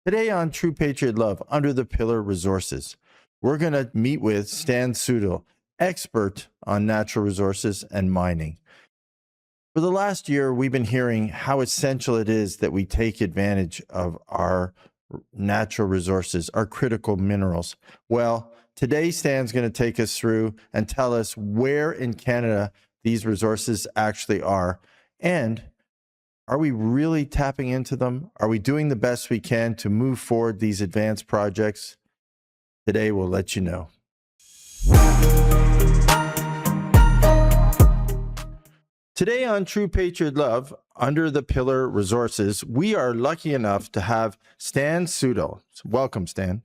Today on True Patriot Love, Under the Pillar Resources, we're going to meet with Stan Sudol, expert on natural resources and mining. For the last year, we've been hearing how essential it is that we take advantage of our natural resources, our critical minerals. Well, today Stan's going to take us through and tell us where in Canada these resources actually are, and are we really tapping into them? Are we doing the best we can to move forward these advanced projects? Today, we'll let you know. Today on True Patriot Love, Under the Pillar Resources, we are lucky enough to have Stan Sudol. Welcome, Stan.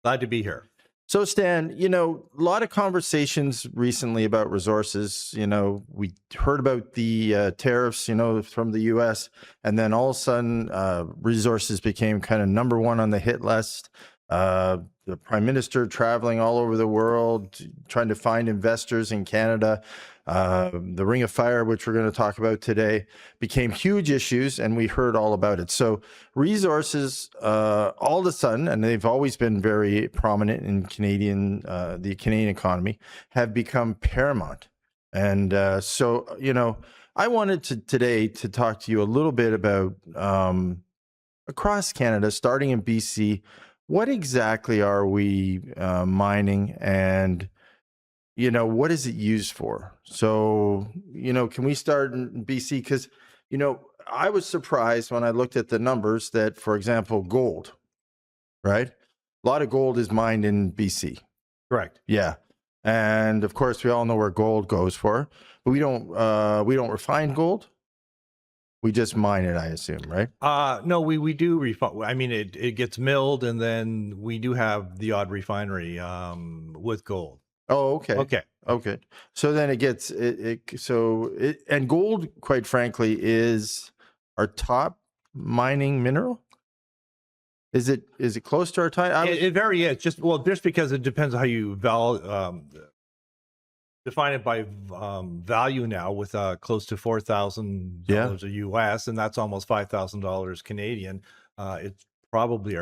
Glad to be here. So, Stan, a lot of conversations recently about resources. We heard about the tariffs, from the U.S., and then all of a sudden, resources became kind of number one on the hit list. The Prime Minister traveling all over the world, trying to find investors in Canada. The Ring of Fire, which we're going to talk about today, became huge issues, and we heard all about it. So resources, all of a sudden, and they've always been very prominent in the Canadian economy, have become paramount. And so, I wanted today to talk to you a little bit about across Canada, starting in BC, what exactly are we mining, and what is it used for? So, can we start in BC? Because, I was surprised when I looked at the numbers that, for example, gold, right? A lot of gold is mined in BC. Correct. Yeah. And of course, we all know where gold goes for, but we don't refine gold. We just mine it, I assume, right? No, we do refine. I mean, it gets milled, and then we do have the odd refinery with gold. Oh, okay. Okay. So then it gets and gold, quite frankly, is our top mining mineral. Is it close to our top? It very is. Just because it depends on how you define it by value now, with close to $4,000 a US, and that's almost $5,000 Canadian. It's probably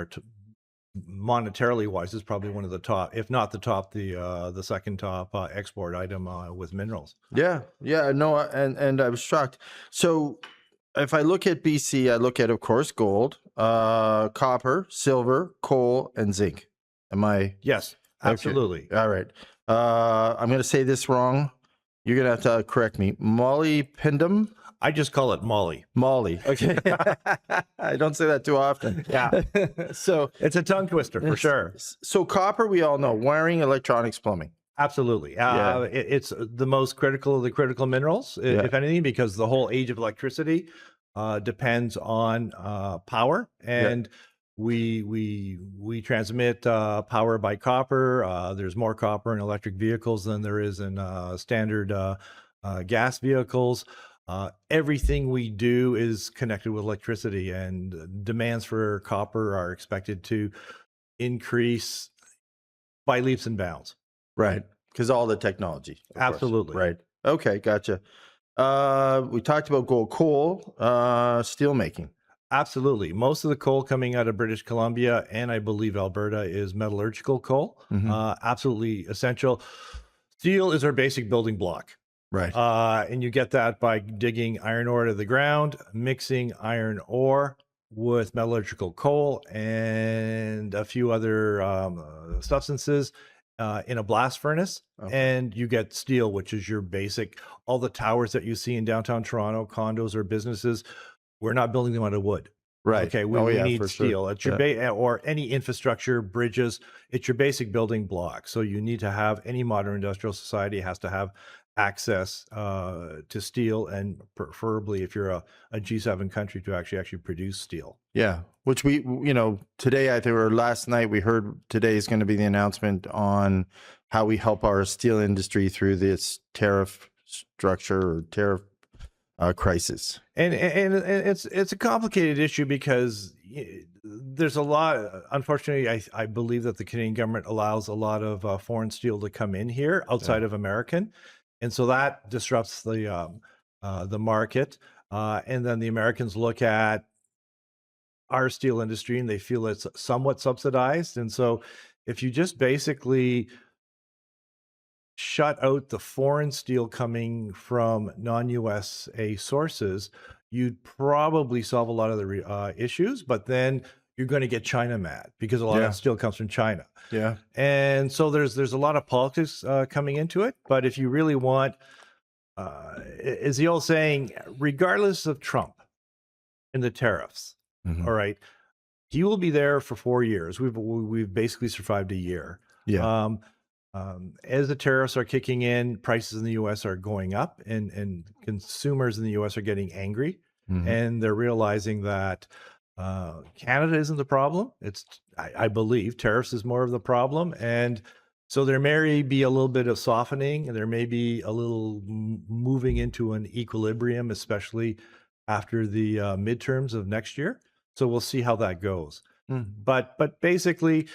monetarily wise, is probably one of the top, if not the top, the second top export item with minerals. Yeah, no, and I was shocked. So if I look at BC, I look at, of course, gold, copper, silver, coal, and zinc. Am I? Yes, absolutely. Okay. All right. I'm going to say this wrong. You're going to have to correct me. Molybdenum. I just call it Molly. Molly. Okay. I don't say that too often. Yeah. So it's a tongue twister for sure. So copper, we all know, wiring, electronics, plumbing. Absolutely. It's the most critical of the critical minerals, if anything, because the whole age of electricity depends on power, and we transmit power by copper. There's more copper in electric vehicles than there is in standard gas vehicles. Everything we do is connected with electricity, and demands for copper are expected to increase by leaps and bounds. Right, because all the technology. Absolutely. Right. Okay, gotcha. We talked about gold, coal, steel making. Absolutely. Most of the coal coming out of British Columbia and I believe Alberta is metallurgical coal. Absolutely essential. Steel is our basic building block. Right. And you get that by digging iron ore to the ground, mixing iron ore with metallurgical coal and a few other substances in a blast furnace. And you get steel, which is your basic, all the towers that you see in downtown Toronto, condos or businesses, we're not building them out of wood. Right. Okay. We need steel. Sure. It's your or any infrastructure, bridges. It's your basic building block. So you need to have, any modern industrial society has to have access to steel, and preferably, if you're a G7 country, to actually produce steel. Yeah. Which we, today, I think, or last night, we heard today is going to be the announcement on how we help our steel industry through this tariff structure or tariff crisis. And it's a complicated issue because there's a lot. Unfortunately, I believe that the Canadian government allows a lot of foreign steel to come in here outside of American, and so that disrupts the market. And then the Americans look at our steel industry, and they feel it's somewhat subsidized. And so if you just basically shut out the foreign steel coming from non-USA sources, you'd probably solve a lot of the issues, but then you're going to get China mad because a lot of that steel comes from China. Yeah. And so there's a lot of politics coming into it. But if you really want, is the old saying, regardless of Trump and the tariffs, all right, he will be there for 4 years. We've basically survived a year. Yeah. As the tariffs are kicking in, prices in the U.S. are going up, and consumers in the U.S. are getting angry, and they're realizing that Canada isn't the problem. I believe tariffs is more of the problem, and so there may be a little bit of softening, and there may be a little moving into an equilibrium, especially after the midterms of next year. So we'll see how that goes. But basically,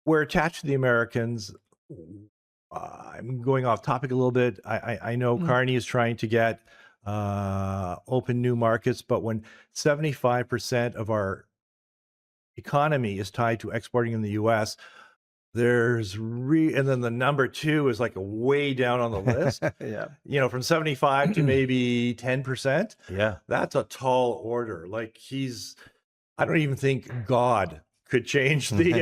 we're attached to the Americans. I'm going off topic a little bit. I know Carney is trying to get open new markets, but when 75% of our economy is tied to exporting in the U.S., and then the number 2 is like way down on the list. Yeah. From 75 to maybe 10%. Yeah. That's a tall order. Like I don't even think God could change the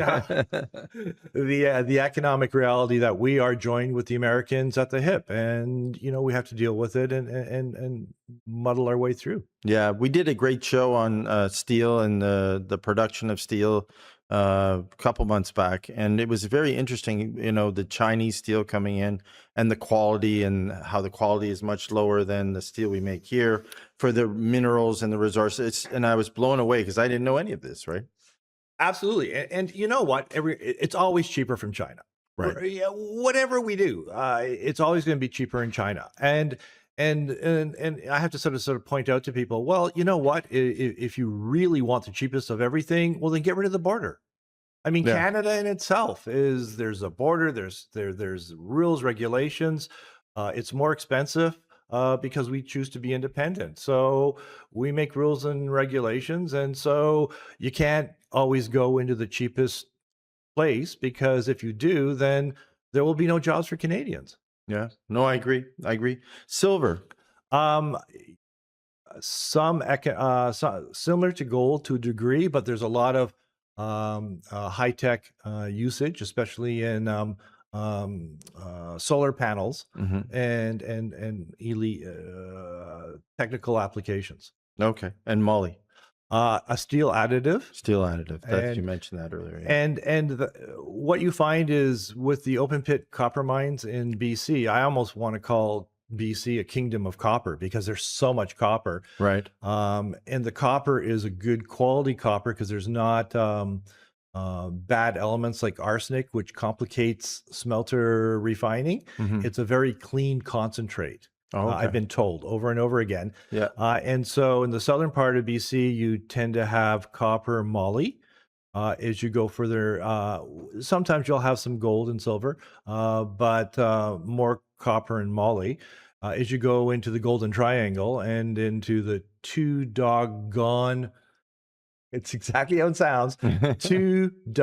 economic reality that we are joined with the Americans at the hip, and we have to deal with it and muddle our way through. Yeah, we did a great show on steel and the production of steel a couple months back, and it was very interesting. The Chinese steel coming in and the quality, and how the quality is much lower than the steel we make here for the minerals and the resources. And I was blown away because I didn't know any of this. Right. Absolutely. And you know what? It's always cheaper from China. Right. Yeah, whatever we do, it's always going to be cheaper in China. And I have to sort of point out to people, well, you know what? If you really want the cheapest of everything, well, then get rid of the border. I mean, Canada in itself there's a border, there's rules, regulations. It's more expensive because we choose to be independent. So we make rules and regulations. And so you can't always go into the cheapest place, because if you do, then there will be no jobs for Canadians. Yeah. No, I agree. Silver. Some similar to gold to a degree, but there's a lot of high-tech usage, especially in solar panels and elite technical applications. Okay. And moly. A steel additive. You mentioned that earlier. Yeah. And what you find is with the open pit copper mines in BC, I almost want to call BC a kingdom of copper because there's so much copper. Right. And the copper is a good quality copper because there's not bad elements like arsenic, which complicates smelter refining. It's a very clean concentrate. Okay. I've been told over and over again. Yeah. And so in the southern part of BC, you tend to have copper moly. As you go further, sometimes you'll have some gold and silver, but more copper and moly. As you go into the Golden Triangle and into the it's exactly how it sounds, new, it's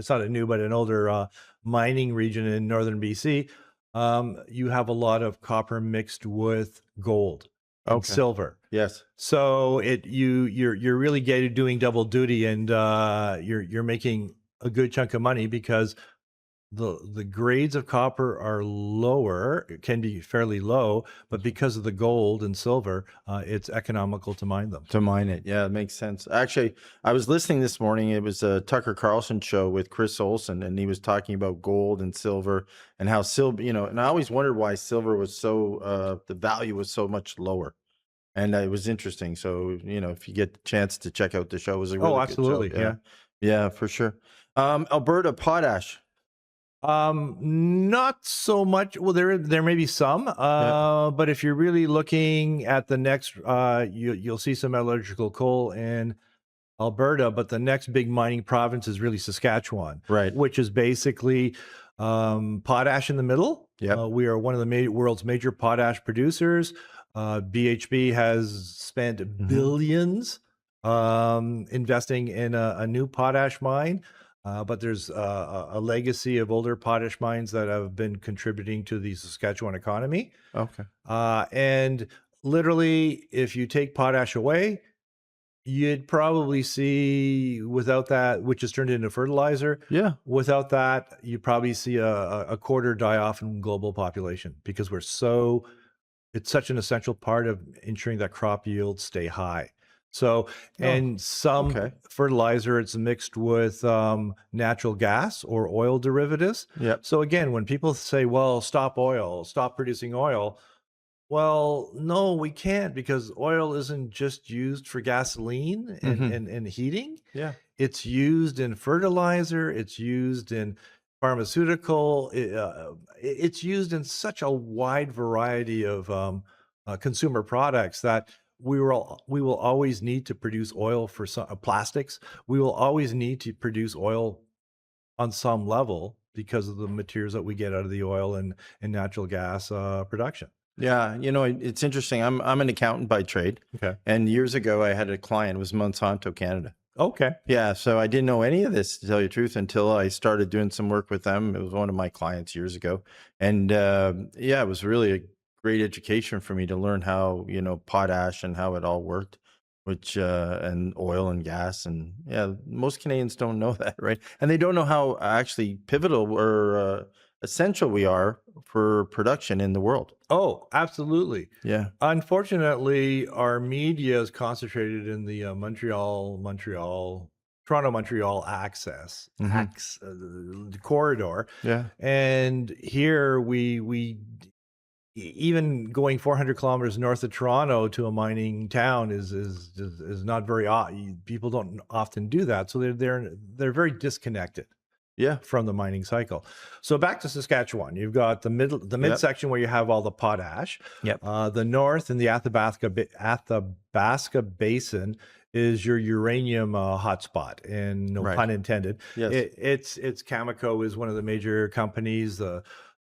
not a new, but an older mining region in northern BC, you have a lot of copper mixed with gold and silver. Yes. So you're really doing double duty, and you're making a good chunk of money because the grades of copper are lower, it can be fairly low, but because of the gold and silver, it's economical to mine them. To mine it. Yeah, it makes sense. Actually, I was listening this morning. It was a Tucker Carlson show with Chris Olson, and he was talking about gold and silver and how silver, and I always wondered why silver was so, the value was so much lower. And it was interesting. So, if you get the chance to check out the show, it was a really absolutely. Good show. Yeah, for sure. Alberta potash. Not so much. Well, there may be some, but if you're really looking at the next, you'll see some metallurgical coal in Alberta, but the next big mining province is really Saskatchewan, right? Which is basically potash in the middle. Yeah, we are one of the world's major potash producers. BHP has spent billions investing in a new potash mine, but there's a legacy of older potash mines that have been contributing to the Saskatchewan economy. Okay. And literally, if you take potash away, you'd probably see, without that, which is turned into fertilizer. Yeah. Without that, you probably see a quarter die off in global population because it's such an essential part of ensuring that crop yields stay high. So, Oh, and some okay. fertilizer, it's mixed with natural gas or oil derivatives. Yep. So again, when people say, well, stop oil, stop producing oil, well, no, we can't, because oil isn't just used for gasoline and heating. Yeah. It's used in fertilizer. It's used in pharmaceutical. It's used in such a wide variety of consumer products that we will always need to produce oil for some plastics. We will always need to produce oil on some level because of the materials that we get out of the oil and natural gas production. Yeah, it's interesting. I'm an accountant by trade, Okay. and years ago I had a client. It was Monsanto Canada. Okay. Yeah, so I didn't know any of this, to tell you the truth, until I started doing some work with them. It was one of my clients years ago, and yeah, it was really a great education for me to learn how potash and how it all worked, which and oil and gas, and yeah, most Canadians don't know that, right? And they don't know how actually pivotal or essential we are for production in the world. Oh, absolutely. Yeah. Unfortunately, our media is concentrated in the Toronto, Montreal corridor, Yeah. and here even going 400 kilometers north of Toronto to a mining town is not very people don't often do that, so they're very disconnected Yeah. from the mining cycle. So back to Saskatchewan, you've got the midsection where you have all the potash. Yep. The north in the Athabasca Basin is your uranium hotspot, and no Right. pun intended. Yes. It's Cameco is one of the major companies. The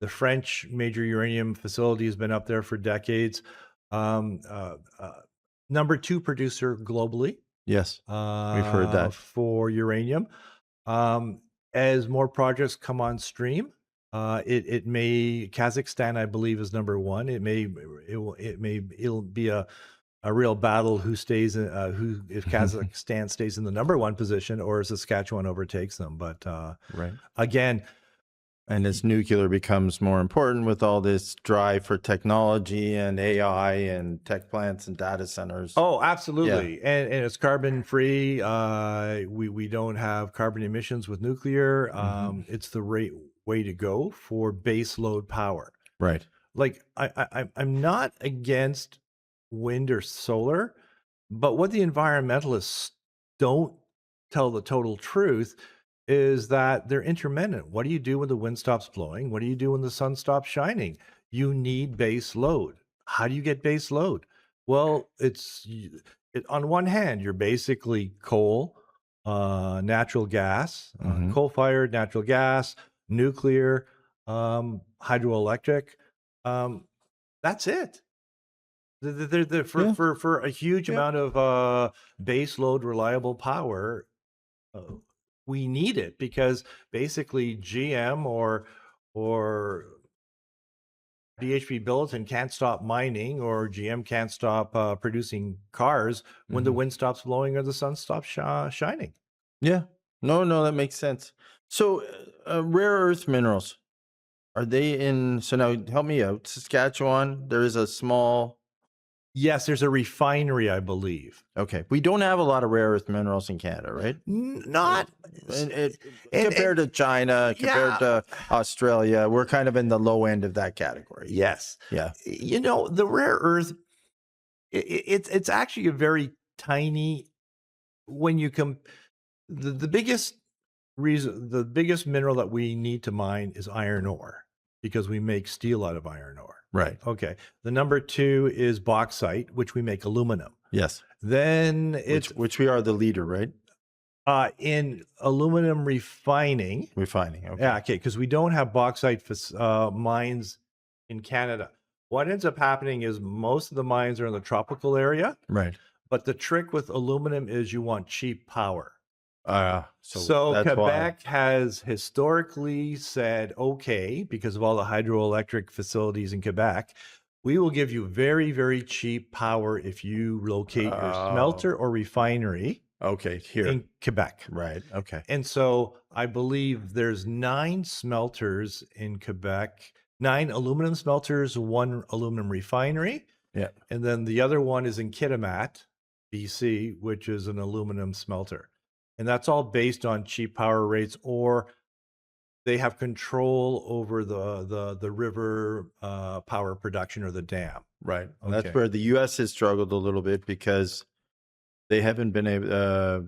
French major uranium facility has been up there for decades. Number 2 producer globally. Yes. We've heard that. For uranium. As more projects come on stream, Kazakhstan, I believe, is number 1. It'll be a real battle if Kazakhstan stays in the number 1 position or Saskatchewan overtakes them. But right. Again, and as nuclear becomes more important with all this drive for technology and AI and tech plants and data centers. Oh, absolutely. Yeah. And it's carbon free. We don't have carbon emissions with nuclear. It's the way to go for base load power. Right. Like I'm not against wind or solar, but what the environmentalists don't tell the total truth is that they're intermittent. What do you do when the wind stops blowing? What do you do when the sun stops shining? You need base load. How do you get base load? Well, on one hand, you're basically coal, natural gas, coal-fired natural gas, nuclear, hydroelectric. That's it. For a huge amount of base load reliable power, we need it, because basically GM or BHP Billiton can't stop mining, or GM can't stop producing cars when the wind stops blowing or the sun stops shining. Yeah. No, that makes sense. So rare earth minerals, are they in? So now help me out. Saskatchewan, there is a small. Yes, there's a refinery, I believe. Okay. We don't have a lot of rare earth minerals in Canada, right? Not compared to China, compared to Australia, we're kind of in the low end of that category. Yes. Yeah. The rare earth, it's actually a very tiny, when you the biggest mineral that we need to mine is iron ore, because we make steel out of iron ore. Right. Okay. The number 2 is bauxite, which we make aluminum. Yes. Then which we are the leader, right? In aluminum refining. Okay. Yeah. Okay. Because we don't have bauxite mines in Canada. what ends up happening is most of the mines are in the tropical area, Right. but the trick with aluminum is you want cheap power. So So that's why. Quebec has historically said, okay, because of all the hydroelectric facilities in Quebec, we will give you very, very cheap power if you locate your Oh, smelter or refinery okay. Here. in Quebec. Right. Okay. And so I believe there's 9 smelters in Quebec, 9 aluminum smelters, 1 aluminum refinery. Yeah. And then the other one is in Kitimat, BC, which is an aluminum smelter. And that's all based on cheap power rates, or they have control over the river power production or the dam. Right. And that's Okay. where the U.S. has struggled a little bit because they haven't been able.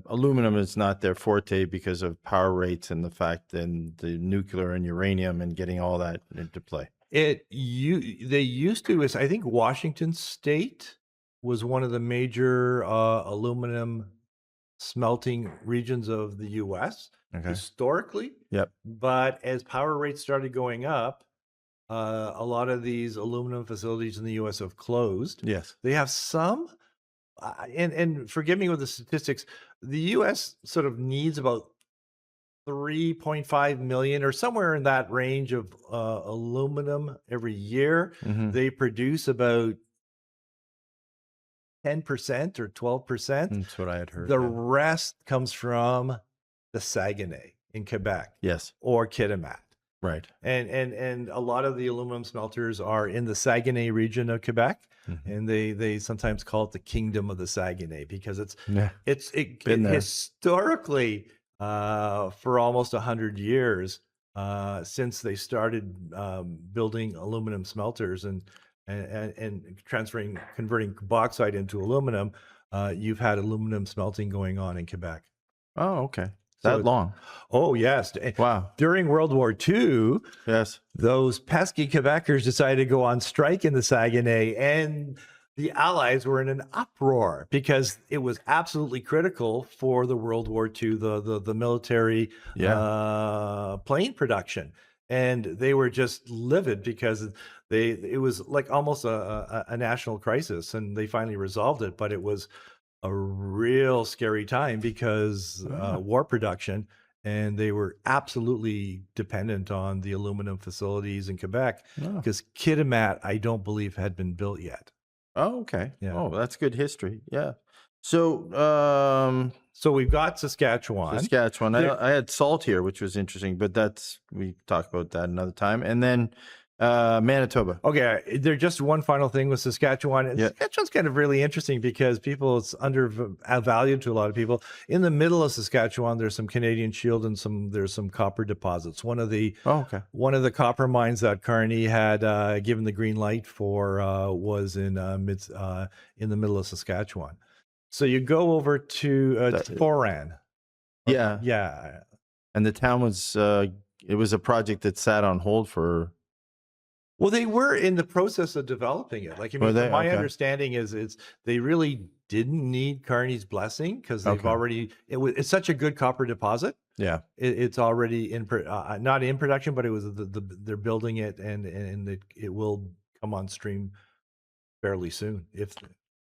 Aluminum is not their forte because of power rates and the fact and the nuclear and uranium and getting all that into play. They used to, I think Washington State was one of the major aluminum smelting regions of the US Okay. historically. Yep. But as power rates started going up, a lot of these aluminum facilities in the US have closed. Yes. They have some, and forgive me with the statistics, the US sort of needs about 3.5 million or somewhere in that range of aluminum every year. Mm-hmm. They produce about 10% or 12%. That's what I had heard. The Yeah. rest comes from the Saguenay in Quebec Yes. or Kitimat. Right. And a lot of the aluminum smelters are in the Saguenay region of Quebec, Mhm. and they sometimes call it the Kingdom of the Saguenay because Yeah. it Been there. historically for almost 100 years since they started building aluminum smelters and converting bauxite into aluminum, you've had aluminum smelting going on in Quebec. Oh, okay. So That long. Oh, yes. Wow. During World War II, Yes. those pesky Quebecers decided to go on strike in the Saguenay, and the Allies were in an uproar because it was absolutely critical for the World War II, the military plane production. And they were just livid because it was like almost a national crisis, and they finally resolved it. But it was a real scary time because war production, and they were absolutely dependent on the aluminum facilities in Quebec because Kitimat, I don't believe, had been built yet. Oh, okay. Yeah. Oh, that's good history. Yeah. So, So we've got Saskatchewan. Saskatchewan. I had salt here, which was interesting, but we talk about that another time. And then Manitoba. Okay, there's just one final thing with Saskatchewan. Yeah. Saskatchewan's kind of really interesting because it's undervalued to a lot of people. In the middle of Saskatchewan, there's some Canadian Shield and there's some copper deposits. One of the copper mines that Carney had given the green light for was in the middle of Saskatchewan. So you go over to Foran. Yeah. Yeah. And the town was it was a project that sat on hold for. Well, they were in the process of developing it. Like, I mean, my understanding is they really didn't need Carney's blessing because they've already. It's such a good copper deposit. Yeah, it's already not in production, but it was they're building it, and it will come on stream fairly soon.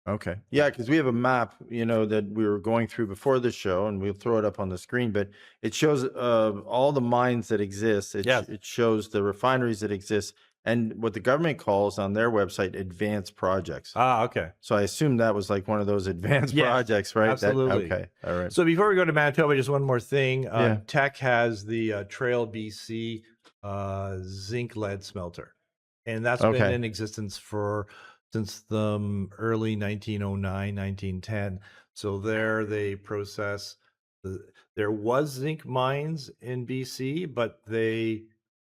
Okay. Yeah, because we have a map, that we were going through before the show, and we'll throw it up on the screen. But it shows all the mines that exist. It shows the refineries that exist, and what the government calls on their website advanced projects. Okay. So I assume that was like one of those advanced projects, right? Absolutely. Okay. All right. So before we go to Manitoba, just one more thing. Teck has the Trail BC zinc lead smelter, and that's been in existence since the early 1909, 1910. So there they process there was zinc mines in BC, but they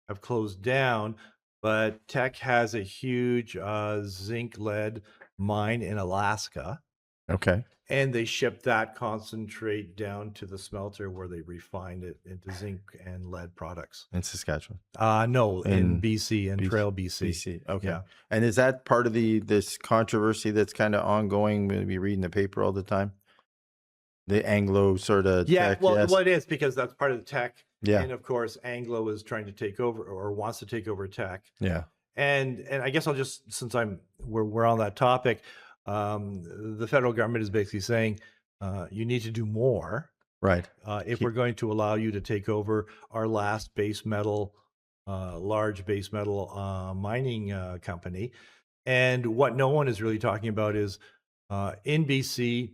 have closed down. But Teck has a huge zinc lead mine in Alaska. Okay. And they ship that concentrate down to the smelter where they refine it into zinc and lead products. In Saskatchewan? No, in BC, in Trail BC. BC, okay. Yeah. And is that part of this controversy that's kind of ongoing? We'll be reading the paper all the time? The Anglo sort of Teck, well, yes. it is because that's part of the Teck. Yeah. And of course, Anglo is trying to take over or wants to take over Teck. Yeah. And I guess I'll just, since we're on that topic, the federal government is basically saying you need to do more, Right. if we're going to allow you to take over our last base metal, large base metal mining company. And what no one is really talking about is in BC,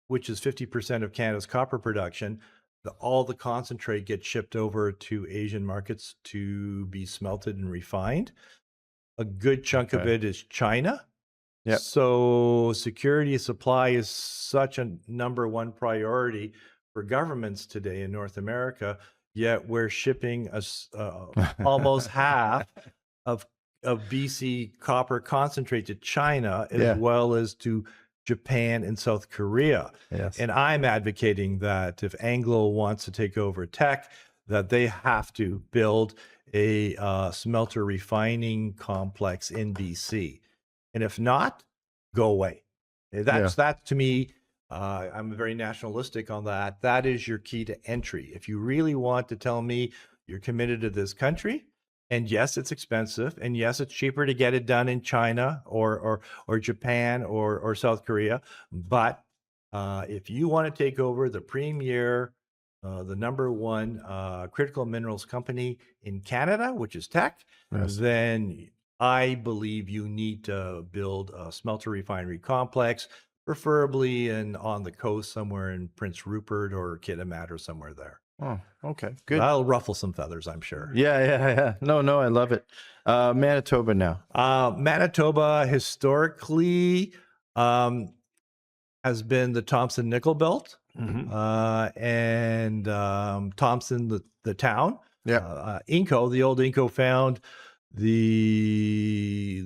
which is 50% of Canada's copper production, all the concentrate gets shipped over to Asian markets to be smelted and refined. A good chunk of Okay. it is China. Yep. So security of supply is such a number one priority for governments today in North America, yet we're shipping almost half of BC copper concentrate to China, as Yeah. well as to Japan and South Korea. Yes. And I'm advocating that if Anglo wants to take over Teck, that they have to build a smelter refining complex in BC. And if not, go away. That's that to me. I'm very nationalistic on that. That is your key to entry. If you really want to tell me you're committed to this country, and yes, it's expensive, and yes, it's cheaper to get it done in China or Japan or South Korea, but if you want to take over the premier, the number one critical minerals company in Canada, which is Teck, Yes. then I believe you need to build a smelter refinery complex, preferably on the coast somewhere in Prince Rupert or Kitimat or somewhere there. Oh, okay. Good. That'll ruffle some feathers, I'm sure. Yeah. No, I love it. Manitoba now. Manitoba historically has been the Thompson Nickel Belt, and Thompson, the town. Yeah. Inco, the old Inco found the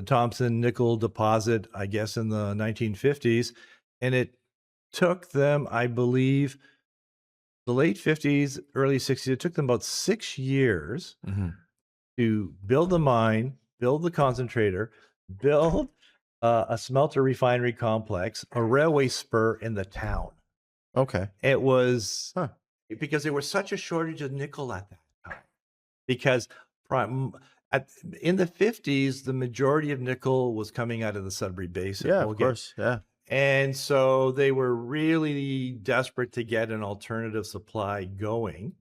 Thompson nickel deposit, I guess, in the 1950s, and it took them, I believe, the late 50s, early 60s. It took them about 6 years to build the mine, build the concentrator, build a smelter refinery complex, a railway spur in the town. Okay. It was because there was such a shortage of nickel at that time. Because in the 50s, the majority of nickel was coming out of the Sudbury Basin. Yeah, of course. Yeah. And so they were really desperate to get an alternative supply going.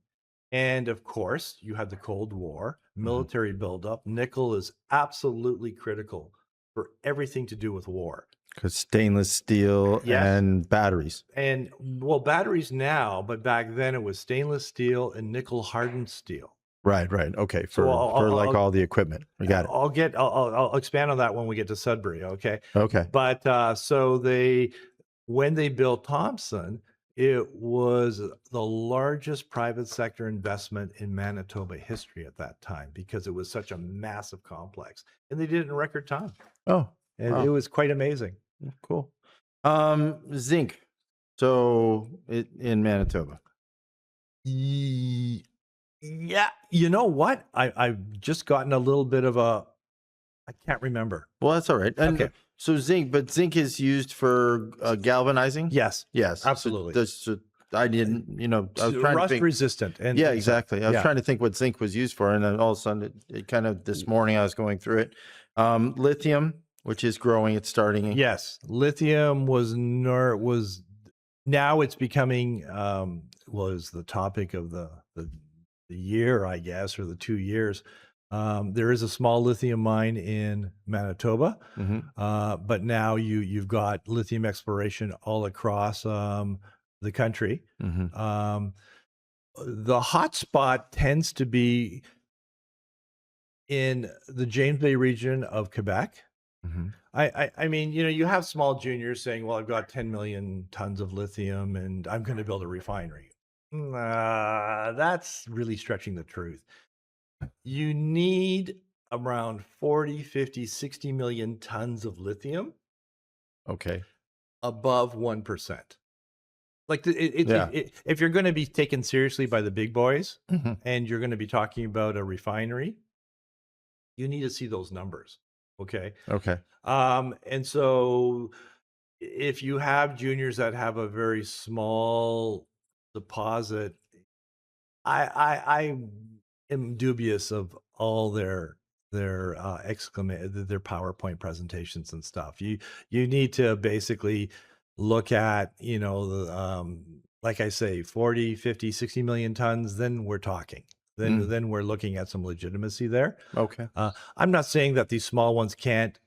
And of course, you had the Cold War, military buildup. Nickel is absolutely critical for everything to do with war. Because stainless steel and batteries. And well, batteries now, but back then it was stainless steel and nickel hardened steel. Right. Okay. For I'll all the equipment. We got it. I'll expand on that when we get to Sudbury. Okay. Okay. But so when they built Thompson, it was the largest private sector investment in Manitoba history at that time because it was such a massive complex, and they did it in record time. Oh, and it was quite amazing. Cool. Zinc. So in Manitoba. Yeah, you know what? I've just gotten a little bit of I can't remember. Well, that's all right. And okay. So zinc is used for galvanizing? Yes, absolutely. So I didn't, I was trying to rust think. resistant. And exactly. I was trying to think what zinc was used for, and then all of a sudden, it kind of this morning I was going through it. Lithium, which is growing, it's starting. Yes, lithium was now it's becoming was the topic of the year, I guess, or the 2 years. There is a small lithium mine in Manitoba, but now you've got lithium exploration all across the country. The hot spot tends to be in the James Bay region of Quebec. I mean, you have small juniors saying, well, I've got 10 million tons of lithium and I'm going to build a refinery. That's really stretching the truth. You need around 40, 50, 60 million tons of lithium. Okay. Above 1%. Like if you're going to be taken seriously by the big boys and you're going to be talking about a refinery, you need to see those numbers. Okay. And so if you have juniors that have a very small deposit, I am dubious of all their their PowerPoint presentations and stuff. You need to basically look at, like I say, 40, 50, 60 million tons, then we're talking. Then we're looking at some legitimacy there. Okay. I'm not saying that these small ones can't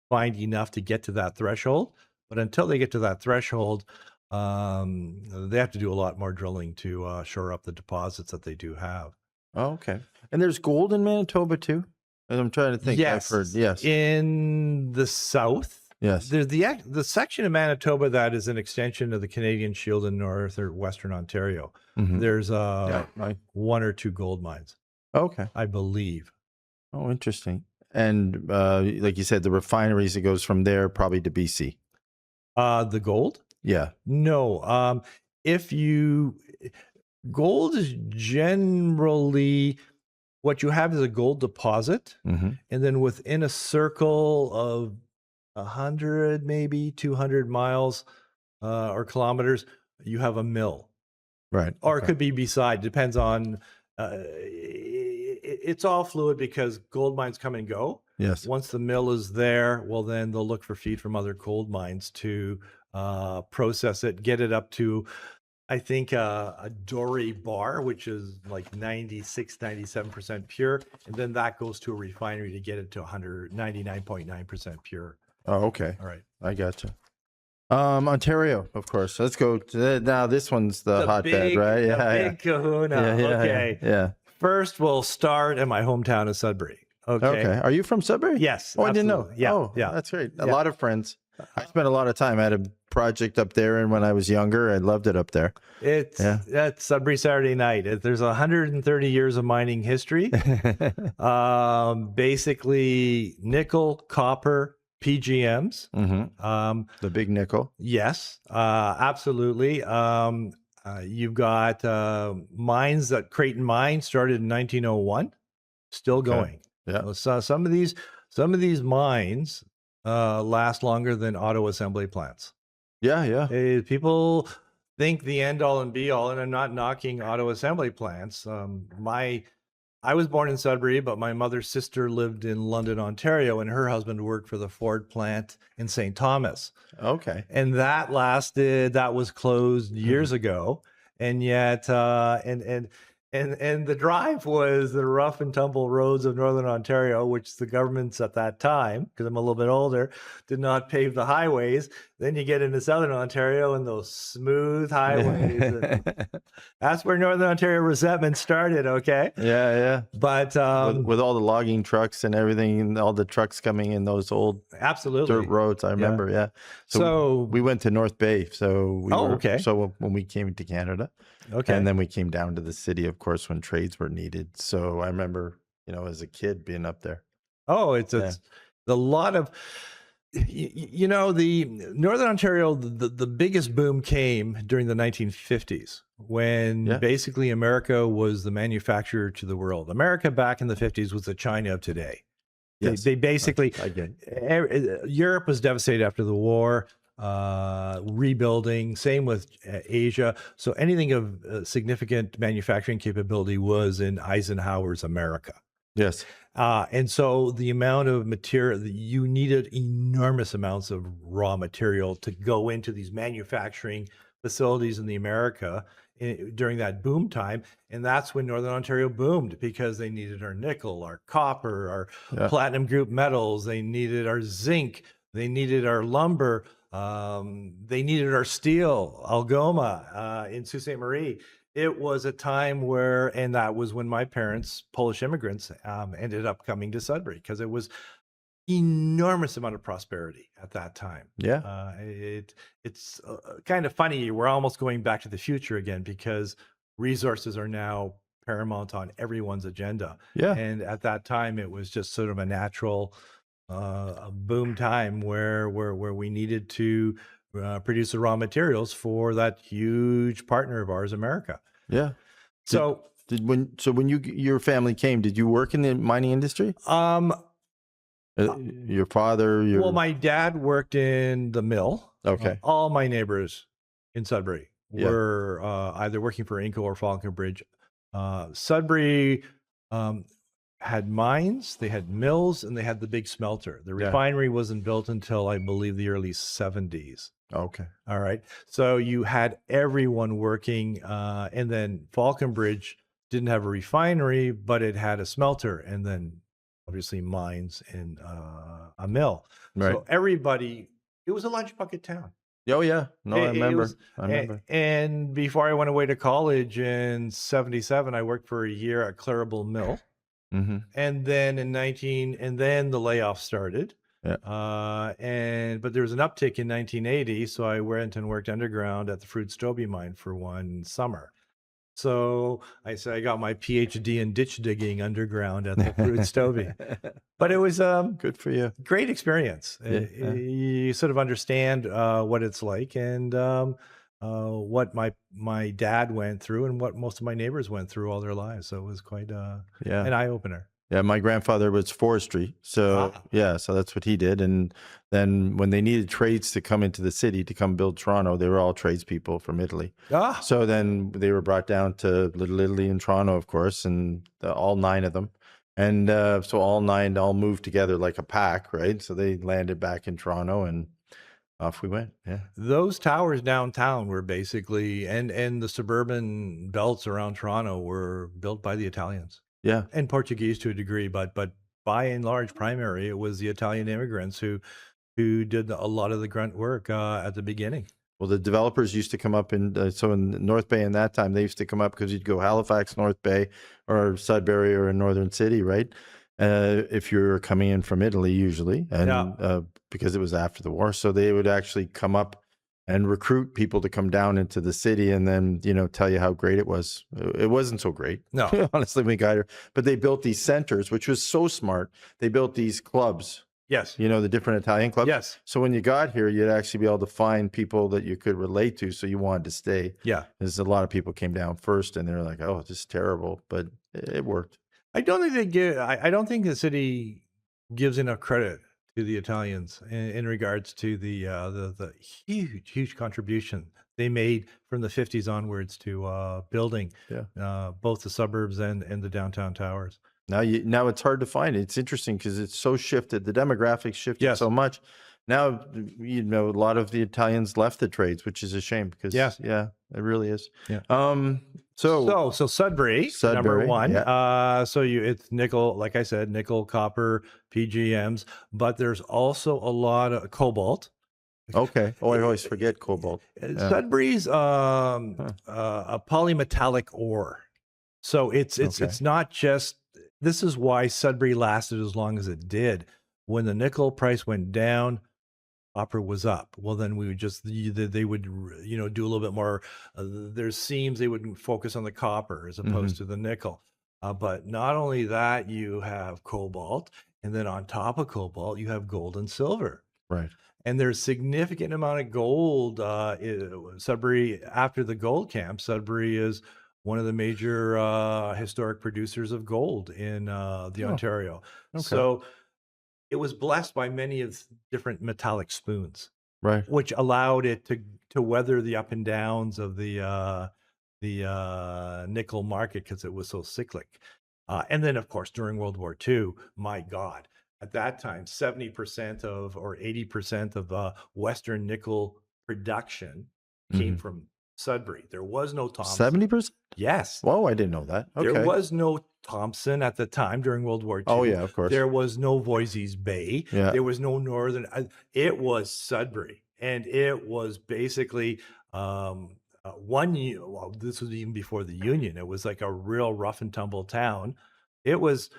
find enough to get to that threshold, but until they get to that threshold, they have to do a lot more drilling to shore up the deposits that they do have. Okay. And there's gold in Manitoba too? And I'm trying to think. Yes. I've heard. Yes. In the south. Yes. There's the section of Manitoba that is an extension of the Canadian Shield in North or Western Ontario. There's one or two gold mines. Okay. I believe. Oh, interesting. And like you said, the refineries, it goes from there probably to BC. The gold? Yeah. No. Gold is generally what you have is a gold deposit, and then within a circle of 100, maybe 200 miles or kilometers, you have a mill. Right. Or it could be beside, depends on, it's all fluid because gold mines come and go. Yes. Once the mill is there, well, then they'll look for feed from other gold mines to process it, get it up to, I think, a Dory bar, which is like 96, 97% pure. And then that goes to a refinery to get it to 99.9% pure. Oh, okay. All right. I gotcha. Ontario, of course. Let's go to now. This one's the hotbed, right? Yeah, big kahuna. Okay. Yeah. First, we'll start in my hometown of Sudbury. Okay. Are you from Sudbury? Yes. Oh, I didn't know. Yeah. Oh, yeah. That's great. A lot of friends. I spent a lot of time. I had a project up there, and when I was younger, I loved it up there. That's Sudbury Saturday Night. There's 130 years of mining history. Basically, nickel, copper, PGMs. The big nickel. Yes, absolutely. You've got mines that Creighton Mine started in 1901, still going. Yeah. So some of these mines last longer than auto assembly plants. Yeah. People think the end all and be all, and I'm not knocking auto assembly plants. I was born in Sudbury, but my mother's sister lived in London, Ontario, and her husband worked for the Ford plant in St. Thomas. Okay. And that was closed years ago. And yet, and the drive was the rough and tumble roads of Northern Ontario, which the governments at that time, because I'm a little bit older, did not pave the highways. Then you get into Southern Ontario and those smooth highways. That's where Northern Ontario resentment started, okay? Yeah. But with all the logging trucks and everything, and all the trucks coming in those old dirt roads, I remember, yeah. So we went to North Bay. So So when we came to Canada. Okay. And then we came down to the city, of course, when trades were needed. So I remember, as a kid being up there. Oh, it's a lot of, the Northern Ontario, the biggest boom came during the 1950s when basically America was the manufacturer to the world. America back in the 50s was the China of today. Yes. They basically, Europe was devastated after the war. Rebuilding, same with Asia. So anything of significant manufacturing capability was in Eisenhower's America. Yes. And so the amount of material, you needed enormous amounts of raw material to go into these manufacturing facilities in the America during that boom time. And that's when Northern Ontario boomed, because they needed our nickel, our copper, our platinum group metals. They needed our zinc. They needed our lumber. They needed our steel, Algoma, in Sault Ste. Marie. It was a time and that was when my parents, Polish immigrants, ended up coming to Sudbury, because it was enormous amount of prosperity at that time. Yeah. It's kind of funny. We're almost going back to the future again, because resources are now paramount on everyone's agenda. Yeah. And at that time, it was just sort of a natural a boom time where we needed to produce the raw materials for that huge partner of ours, America. Yeah. So when your family came, did you work in the mining industry? Your father? Well, my dad worked in the mill. Okay. All my neighbors in Sudbury were either working for Inco or Falconbridge. Sudbury had mines, they had mills, and they had the big smelter. The refinery wasn't built until, I believe, the early 70s. Okay. All right. So you had everyone working, and then Falconbridge didn't have a refinery, but it had a smelter, and then obviously mines and a mill. Right. So everybody, it was a lunch bucket town. Oh yeah. No, I It remember. was, I remember. and before I went away to college in '77, I worked for a year at Clarabelle Mill, Mm-hmm. and then and then the layoff started. Yeah. But there was an uptick in 1980, so I went and worked underground at the Fruit Stobie mine for one summer. So I said I got my PhD in ditch digging underground at the Fruit Stobie. But it was Good for you. great experience. Yeah. You sort of understand what it's like, and what my dad went through and what most of my neighbors went through all their lives. So it was quite Yeah. an eye opener. Yeah, my grandfather was forestry. So yeah, so that's what he did. And then when they needed trades to come into the city to come build Toronto, they were all tradespeople from Italy. So then they were brought down to Little Italy in Toronto, of course, and all 9 of them. And so all 9 all moved together like a pack, right? So they landed back in Toronto and off we went. Yeah. Those towers downtown were basically, and the suburban belts around Toronto were built by the Italians. Yeah. And Portuguese to a degree, but by and large, primary, it was the Italian immigrants who did a lot of the grunt work at the beginning. Well, the developers used to come up so in North Bay in that time, they used to come up because you'd go Halifax, North Bay, or Sudbury, or a northern city, right? If you're coming in from Italy, usually, and because it was after the war, so they would actually come up and recruit people to come down into the city, and then tell you how great it was. It wasn't so great, no, honestly. We got here, but they built these centers, which was so smart. They built these clubs. Yes. The different Italian clubs. Yes. So when you got here, you'd actually be able to find people that you could relate to. So you wanted to stay. Yeah. Because a lot of people came down first and they're like, oh, this is terrible. But it worked. I don't think I don't think the city gives enough credit to the Italians in regards to the huge contribution they made from the 50s onwards to building both the suburbs and the downtown towers. Now it's hard to find. It's interesting because it's so shifted. The demographics shifted so much. Now, a lot of the Italians left the trades, which is a shame because it really is. Yeah. So Sudbury, number 1. Yeah. So it's nickel, like I said, nickel, copper, PGMs, but there's also a lot of cobalt. Okay. Oh, I always forget cobalt. Sudbury's a polymetallic ore. So it's not just. This is why Sudbury lasted as long as it did. When the nickel price went down, copper was up. Well, then we would they would do a little bit more. There's seams they would focus on the copper as opposed to the nickel. But not only that, you have cobalt, and then on top of cobalt, you have gold and silver. Right. And there's significant amount of gold. Sudbury, after the gold camp, Sudbury is one of the major historic producers of gold in the Ontario. Okay. So it was blessed by many of different metallic spoons, right, which allowed it to weather the up and downs of the nickel market because it was so cyclic. And then, of course, during World War II, my God, at that time, 70% or 80% of Western nickel production came from Sudbury. There was no Thompson. 70%? Yes. Whoa, I didn't know that. Okay. There was no Thompson at the time during World War II. Oh, yeah, of course. There was no Voisey's Bay. Yeah. There was no Northern. It was Sudbury. And it was basically 1 year. Well, this was even before the Union. It was like a real rough and tumble town. It was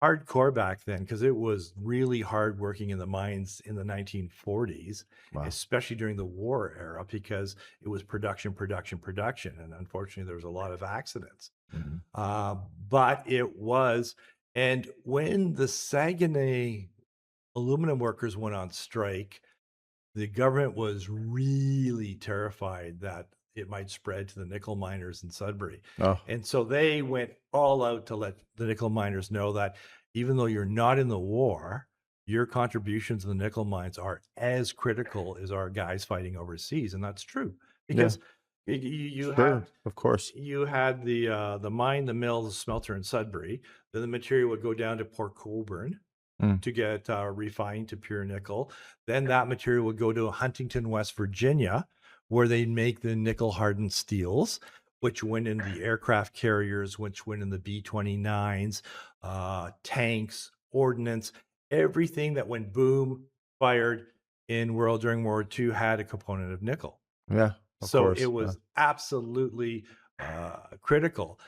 hardcore back then because it was really hard working in the mines in the 1940s, especially during the war era, because it was production. And unfortunately, there was a lot of accidents. But it was, and when the Saguenay aluminum workers went on strike, the government was really terrified that it might spread to the nickel miners in Sudbury. And so they went all out to let the nickel miners know that even though you're not in the war, your contributions to the nickel mines are as critical as our guys fighting overseas. And that's true because You Sure, had of course. the mine, the mill, the smelter in Sudbury. Then the material would go down to Port Colborne Mm. to get refined to pure nickel. Then that material would go to Huntington, West Virginia, where they make the nickel hardened steels, which went in the aircraft carriers, which went in the B-29s, tanks, ordnance, everything that went boom fired during World War II had a component of nickel. Yeah, of So it course. Yeah. was absolutely critical,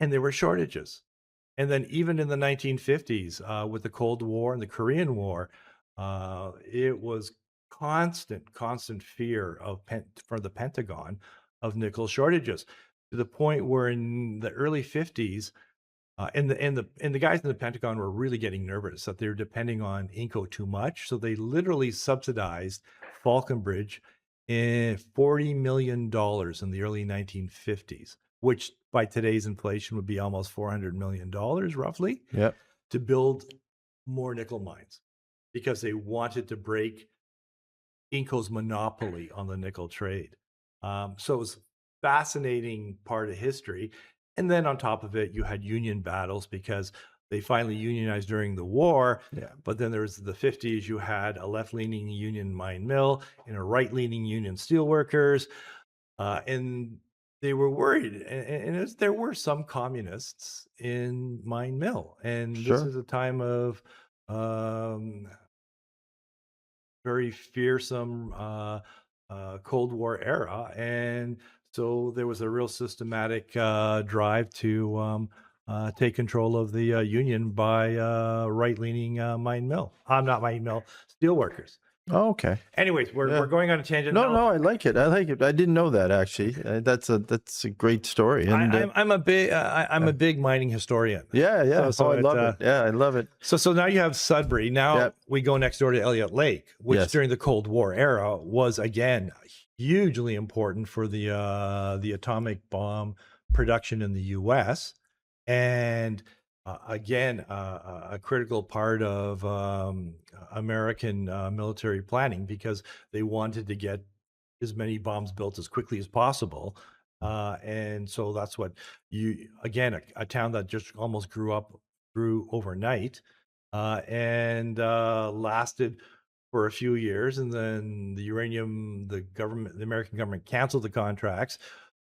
and there were shortages. And then even in the 1950s, with the Cold War and the Korean War, it was constant fear for the Pentagon of nickel shortages, to the point where in the early 50s, and the guys in the Pentagon were really getting nervous that they were depending on Inco too much, so they literally subsidized Falconbridge in $40 million in the early 1950s, which by today's inflation would be almost $400 million roughly, Yeah. to build more nickel mines because they wanted to break Inco's monopoly on the nickel trade. So it was a fascinating part of history. And then on top of it, you had union battles because they finally unionized during the war. Yeah. But then there was the 50s, you had a left-leaning union mine mill and a right-leaning union steelworkers. And they were worried. There were some communists in mine mill. And this Sure. is a time of very fearsome Cold War era, and so there was a real systematic drive to take control of the union by right-leaning not mine mill, steelworkers. Oh, okay. Anyways, we're Yeah. going on a tangent. No, I like it. I like it. I didn't know that actually. That's a great story. And I'm a big mining historian. yeah. So I love it. Yeah, I love it. So now you have Sudbury. Now Yep. we go next door to Elliot Lake, which Yes. during the Cold War era was again hugely important for the atomic bomb production in the U.S. and again a critical part of American military planning because they wanted to get as many bombs built as quickly as possible. And so that's what a town that just almost grew overnight and lasted for a few years. And then the American government canceled the contracts,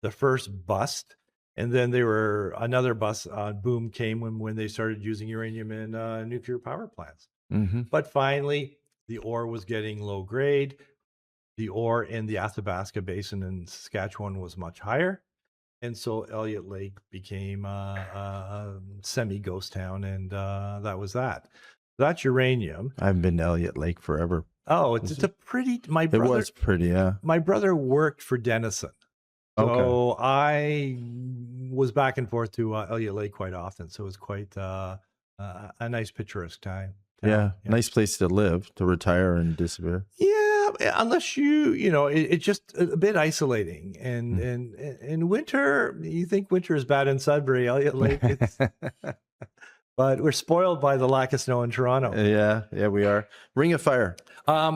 the first bust. And then another bust boom came when they started using uranium in nuclear power plants. Mm-hmm. But finally, the ore was getting low grade. The ore in the Athabasca Basin in Saskatchewan was much higher. And so Elliot Lake became a semi-ghost town, and that was that. That's uranium. I've been to Elliot Lake forever. Oh, it's a pretty. It was pretty, yeah. My brother worked for Denison, so Okay. I was back and forth to Elliot Lake quite often. So it was quite a nice picturesque town. Yeah, nice place to live, to retire and disappear. Yeah, unless it's just a bit isolating. And in winter, you think winter is bad in Sudbury, Elliot Lake. But we're spoiled by the lack of snow in Toronto. Yeah, we are. Ring of Fire.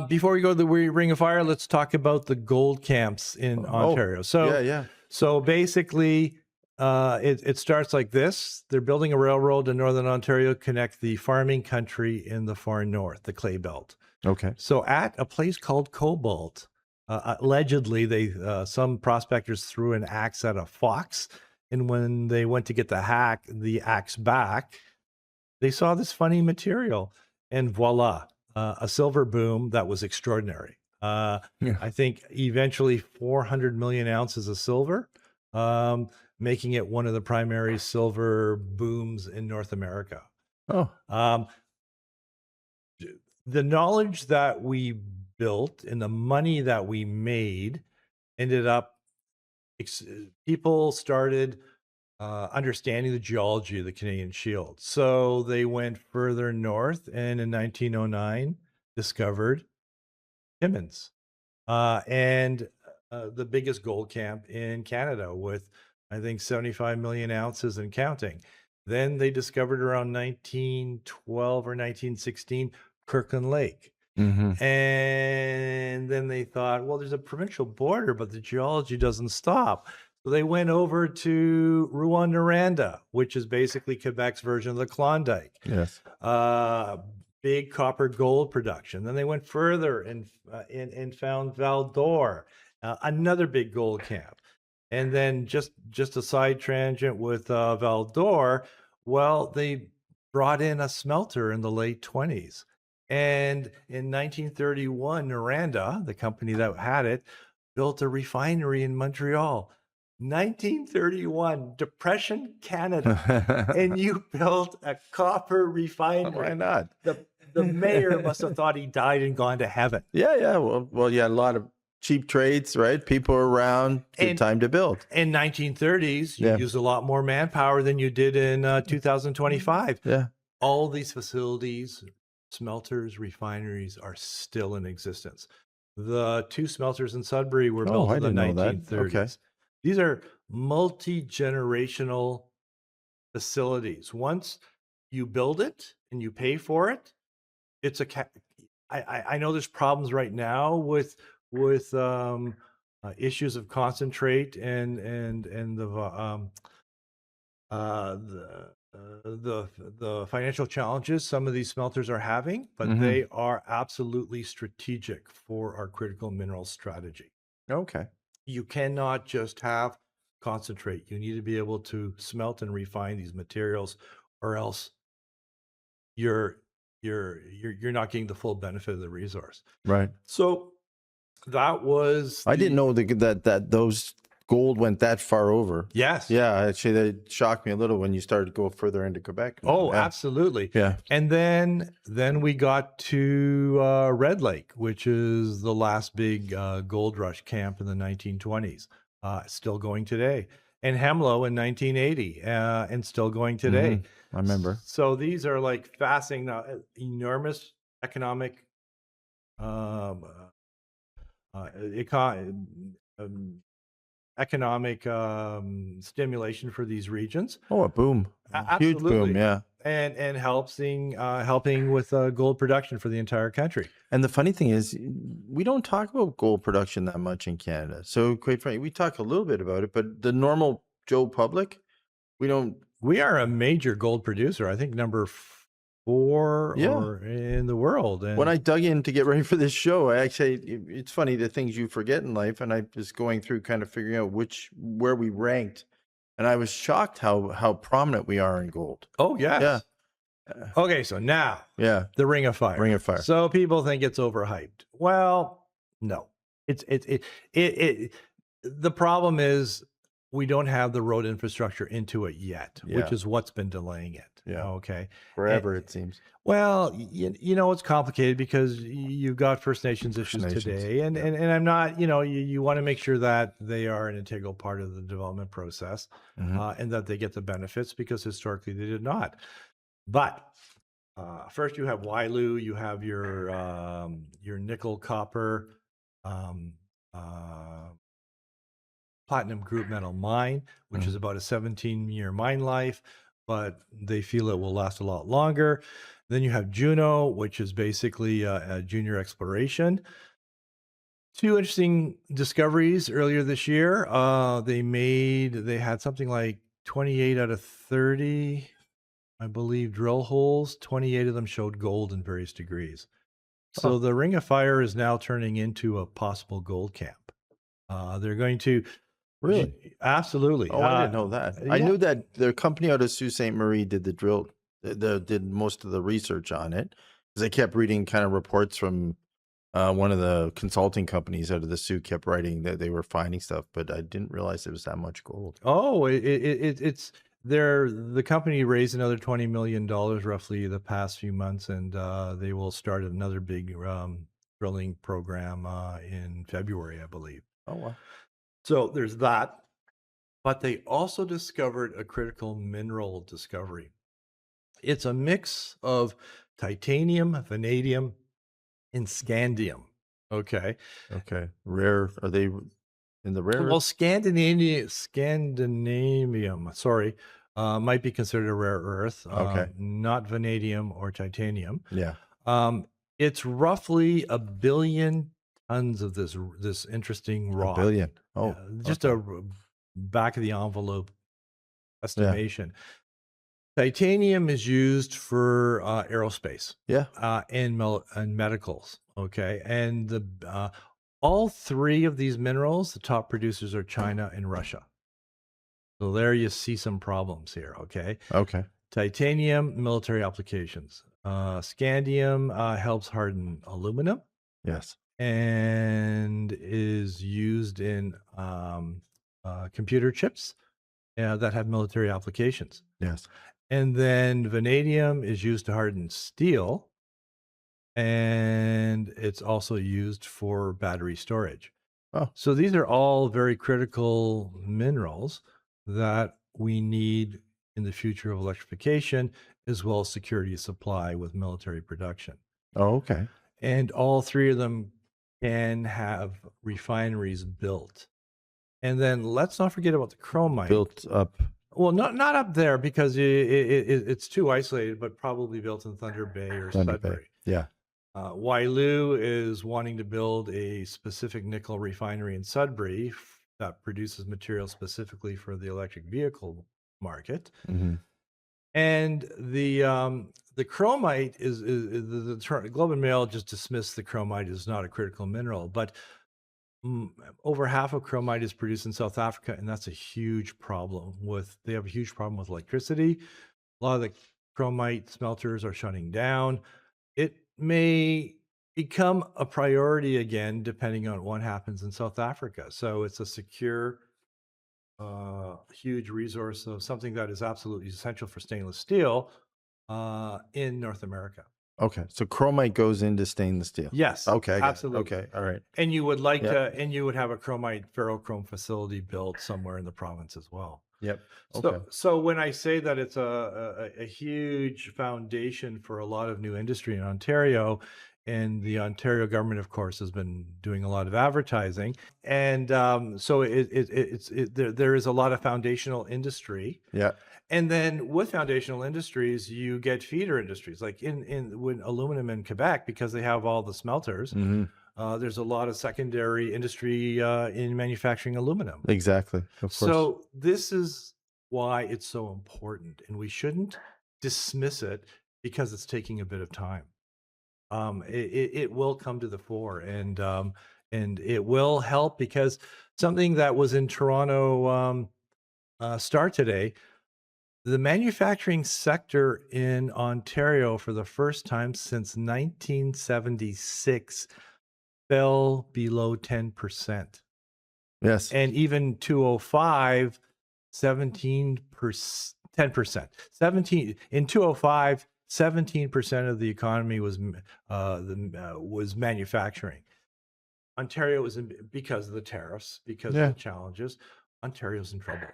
Before we go to the Ring of Fire, let's talk about the gold camps in Ontario. So basically, it starts like this. They're building a railroad in Northern Ontario to connect the farming country in the far north, the Clay Belt. Okay. So at a place called Cobalt, allegedly, some prospectors threw an axe at a fox, and when they went to get the axe back, they saw this funny material, and voila, a silver boom that was extraordinary. I think eventually 400 million ounces of silver, making it one of the primary silver booms in North America. Oh. The knowledge that we built and the money that we made ended up, people started understanding the geology of the Canadian Shield. So they went further north and in 1909 discovered Timmins and the biggest gold camp in Canada with, I think, 75 million ounces and counting. Then they discovered around 1912 or 1916 Kirkland Lake. Mm-hmm. And then they thought, well, there's a provincial border, but the geology doesn't stop. So they went over to Rouyn-Noranda, which is basically Quebec's version of the Klondike. Yes. Big copper gold production. Then they went further and found Val d'Or, another big gold camp. And then just a side tangent with Val d'Or, well, they brought in a smelter in the late 20s. And in 1931, Noranda, the company that had it, built a refinery in Montreal. 1931, Depression, Canada, and you built a copper refinery. Why not? The mayor must have thought he died and gone to heaven. Yeah. Well, yeah, a lot of cheap trades, right? People around, good time to build. In 1930s, you used a lot more manpower than you did in 2025. Yeah. All these facilities, smelters, refineries are still in existence. The 2 smelters in Sudbury were built in the 1930s. Okay. These are multi-generational facilities. Once you build it and you pay for it, it's I know there's problems right now with issues of concentrate and the financial challenges some of these smelters are having, but they are absolutely strategic for our critical mineral strategy. Okay. You cannot just have concentrate. You need to be able to smelt and refine these materials, or else you're not getting the full benefit of the resource. Right. So that was I didn't know that those gold went that far over. Yes. Yeah, actually that shocked me a little when you started to go further into Quebec. Oh, yeah. Absolutely. Yeah. And then we got to Red Lake, which is the last big gold rush camp in the 1920s, still going today. And Hemlo in 1980, and still going today. I remember. So these are like fascinating, enormous economic economic stimulation for these regions. Oh, a boom. Absolutely. Huge boom, yeah. And helping with gold production for the entire country. And the funny thing is, we don't talk about gold production that much in Canada. So quite frankly, we talk a little bit about it, but the normal Joe public, we don't. We are a major gold producer. I think number 4 in the world. And when I dug in to get ready for this show, it's funny the things you forget in life. And I was going through kind of figuring out where we ranked. And I was shocked how prominent we are in gold. Oh, yes. Yeah. Okay, so now, the Ring of Fire. Ring of Fire. So people think it's overhyped. Well, no. The problem is we don't have the road infrastructure into it yet, which is what's been delaying it. Yeah. Okay. Forever, it seems. Well, you know, it's complicated because you've got First Nations issues today. And I'm not, you want to make sure that they are an integral part of the development process, and that they get the benefits, because historically they did not. But first you have Wailu, you have your nickel, copper, platinum group metal mine, which is about a 17-year mine life, but they feel it will last a lot longer. Then you have Juno, which is basically a junior exploration. 2 interesting discoveries earlier this year. They had something like 28 out of 30, I believe, drill holes. 28 of them showed gold in various degrees. So the Ring of Fire is now turning into a possible gold camp. They're going to... Really? Absolutely. Oh, I didn't know that. I knew that their company out of Sault Ste. Marie did the drill, did most of the research on it, because I kept reading kind of reports from one of the consulting companies out of the Sioux kept writing that they were finding stuff, but I didn't realize it was that much gold. Oh, it's the company raised another $20 million roughly the past few months, and they will start another big drilling program in February, I believe. Oh, wow. So there's that. But they also discovered a critical mineral discovery. It's a mix of titanium, vanadium, and scandium. Okay. Rare. Are they in the rare? Well, Scandinavium, might be considered a rare earth. Okay. Not vanadium or titanium. Yeah. It's roughly 1 billion tons of this interesting A rock. billion. Oh, Just okay. a back of the envelope Yeah. estimation. Titanium is used for aerospace Yeah. and medicals. Okay, and all three of these minerals, the top producers are China and Russia. So there you see some problems here. Okay, Okay. titanium, military applications. Scandium helps harden aluminum Yes. and is used in computer chips that have military applications. Yes. And then vanadium is used to harden steel, and it's also used for battery storage. Oh, So these are all very critical minerals that we need in the future of electrification, as well as security of supply with military production. oh, okay. And all three of them can have refineries built. And then let's not forget about the chromite. Built up Well, not up there because it's too isolated, but probably built in Thunder Bay or Thunder Bay. Sudbury. Yeah. Wailu is wanting to build a specific nickel refinery in Sudbury that produces material specifically for the electric vehicle market. Hmm. And the chromite is the Globe and Mail just dismissed the chromite as not a critical mineral, but over half of chromite is produced in South Africa, and that's a huge problem. They have a huge problem with electricity. A lot of the chromite smelters are shutting down. It may become a priority again, depending on what happens in South Africa. So it's a secure, huge resource of something that is absolutely essential for stainless steel in North America. Okay. So chromite goes into stainless steel. Yes, Okay. I got it. absolutely. Okay. All right. And you would like Yep. to, and you would have a chromite ferrochrome facility built somewhere in the province as well. Yep. Okay. So when I say that it's a huge foundation for a lot of new industry in Ontario, and the Ontario government, of course, has been doing a lot of advertising, and so there is a lot of foundational industry. Yeah. And then with foundational industries, you get feeder industries, like in when aluminum in Quebec, because they have all the smelters. Hmm. There's a lot of secondary industry in manufacturing aluminum. Exactly. Of course. So this is why it's so important, and we shouldn't dismiss it because it's taking a bit of time. It will come to the fore, and it will help because something that was in Toronto Star today. The manufacturing sector in Ontario for the first time since 1976 fell below 10%. Yes. And even 205, 17%, 10%. 17 in 205, 17% of the economy was manufacturing. Ontario was because of the tariffs, because of the challenges. Ontario's in trouble.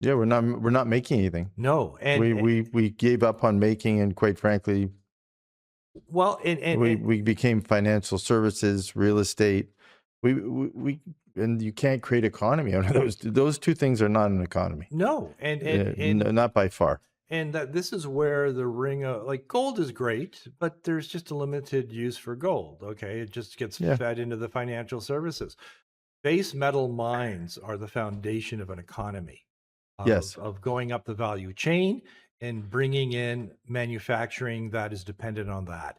Yeah, we're not making anything. No, and we gave up on making, and quite frankly, well, we became financial services, real estate. We and you can't create economy out of those. Those two things are not an economy. No, and not by far. And that this is where the ring of like gold is great, but there's just a limited use for gold. Okay, it just gets fed into the financial services. Base metal mines are the foundation of an economy. Of going up the value chain and bringing in manufacturing that is dependent on that.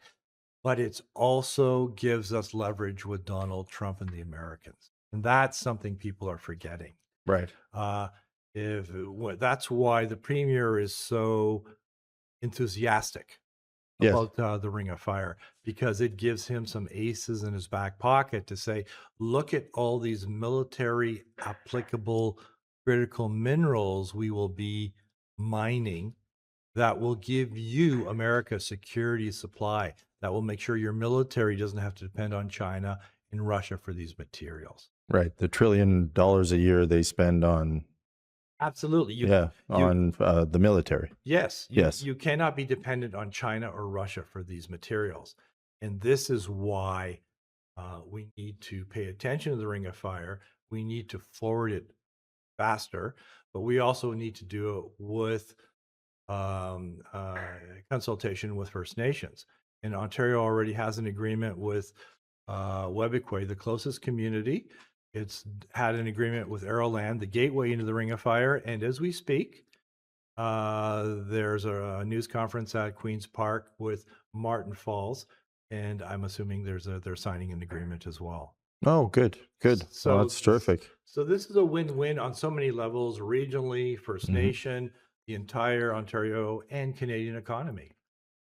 But it also gives us leverage with Donald Trump and the Americans. And that's something people are forgetting. Right. That's why the premier is so enthusiastic about the Ring of Fire, because it gives him some aces in his back pocket to say, look at all these military applicable critical minerals we will be mining that will give you, America, security supply, that will make sure your military doesn't have to depend on China and Russia for these materials. Right. The $1 trillion a year they spend on. Absolutely. On the military. Yes. You cannot be dependent on China or Russia for these materials. And this is why we need to pay attention to the Ring of Fire. We need to forward it faster, but we also need to do it with consultation with First Nations. and Ontario already has an agreement with Webequie, the closest community. It's had an agreement with Aeroland, the gateway into the Ring of Fire, and as we speak, there's a news conference at Queen's Park with Martin Falls, and I'm assuming they're signing an agreement as well. Oh, good. Well, So that's terrific. so this is a win-win on so many levels, regionally, First Nation, the entire Ontario and Canadian economy.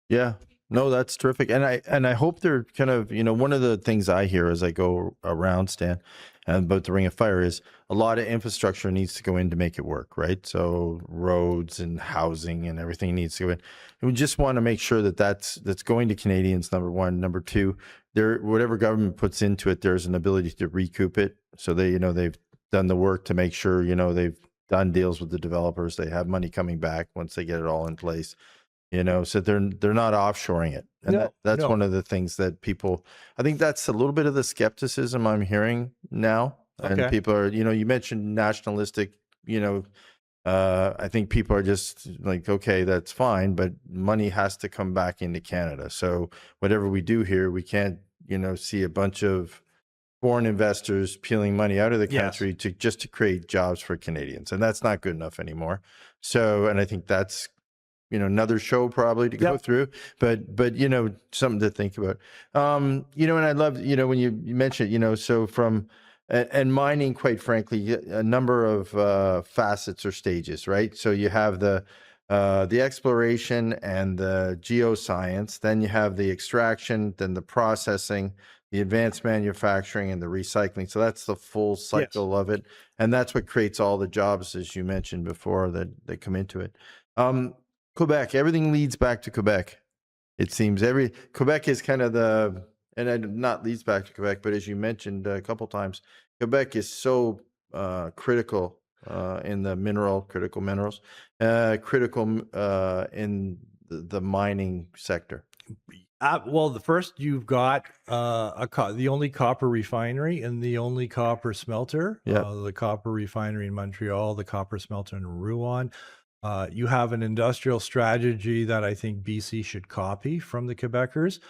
Yeah. No, that's terrific. And I hope they're kind of, one of the things I hear as I go around, Stan, and about the Ring of Fire is a lot of infrastructure needs to go in to make it work, right? So roads and housing and everything needs to go in. And we just want to make sure that that's going to Canadians, number one. Number two, whatever government puts into it, there's an ability to recoup it. So they've done the work to make sure, they've done deals with the developers. They have money coming back once they get it all in place. So they're not offshoring it. And that's one of the things that people, I think that's a little bit of the skepticism I'm hearing now. Okay. And people are, you mentioned nationalistic, I think people are just like, okay, that's fine, but money has to come back into Canada. So whatever we do here, we can't, see a bunch of foreign investors peeling money out of the country to create jobs for Canadians. And that's not good enough anymore. So, and I think that's, another show probably to go through, but something to think about. And I love, when you mentioned, so from, and mining, quite frankly, a number of facets or stages, right? So you have the exploration and the geoscience, then you have the extraction, then the processing, the advanced manufacturing, and the recycling. So that's the full cycle of it. And that's what creates all the jobs, as you mentioned before, that come into it. Quebec, everything leads back to Quebec. It seems Quebec is kind of not leads back to Quebec, but as you mentioned a couple times, Quebec is so critical in the critical minerals, critical in the mining sector. Well, the first you've got the only copper refinery and the only copper smelter, the copper refinery in Montreal, the copper smelter in Rouen. You have an industrial strategy that I think BC should copy from the Quebecers,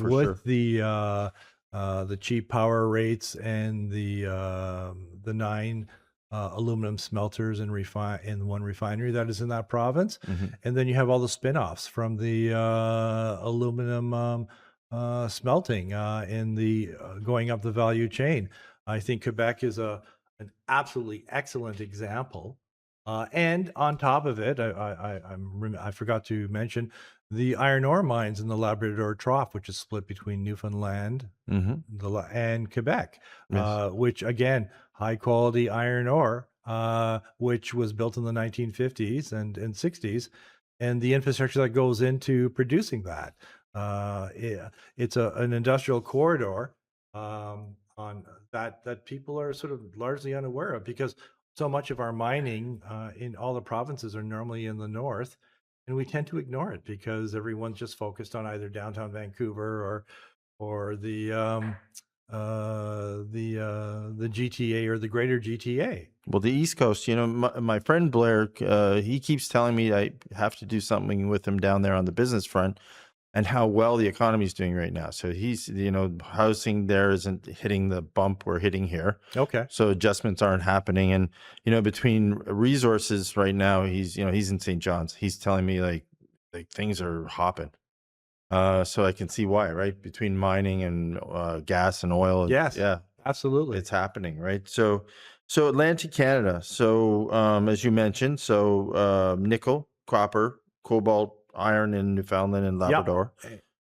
with the cheap power rates and the 9 aluminum smelters in one refinery that is in that province, and then you have all the spin-offs from the aluminum smelting in the going up the value chain. I think Quebec is an absolutely excellent example. And on top of it, I forgot to mention the iron ore mines in the Labrador Trough, which is split between Newfoundland and Quebec, which again, high quality iron ore, which was built in the 1950s and 60s, and the infrastructure that goes into producing that. It's an industrial corridor on that people are sort of largely unaware of, because so much of our mining in all the provinces are normally in the north, and we tend to ignore it because everyone's just focused on either downtown Vancouver or the GTA or the greater GTA. Well, the East Coast, my friend Blair, he keeps telling me I have to do something with him down there on the business front, and how well the economy is doing right now. So he's, housing there isn't hitting the bump we're hitting here. Okay. So adjustments aren't happening. And, between resources right now, he's in St. John's. He's telling me like things are hopping. So I can see why, right? Between mining and gas and oil. Yes. Yeah. Absolutely. It's happening, right? So Atlantic Canada. So as you mentioned, nickel, copper, cobalt, iron in Newfoundland and Labrador.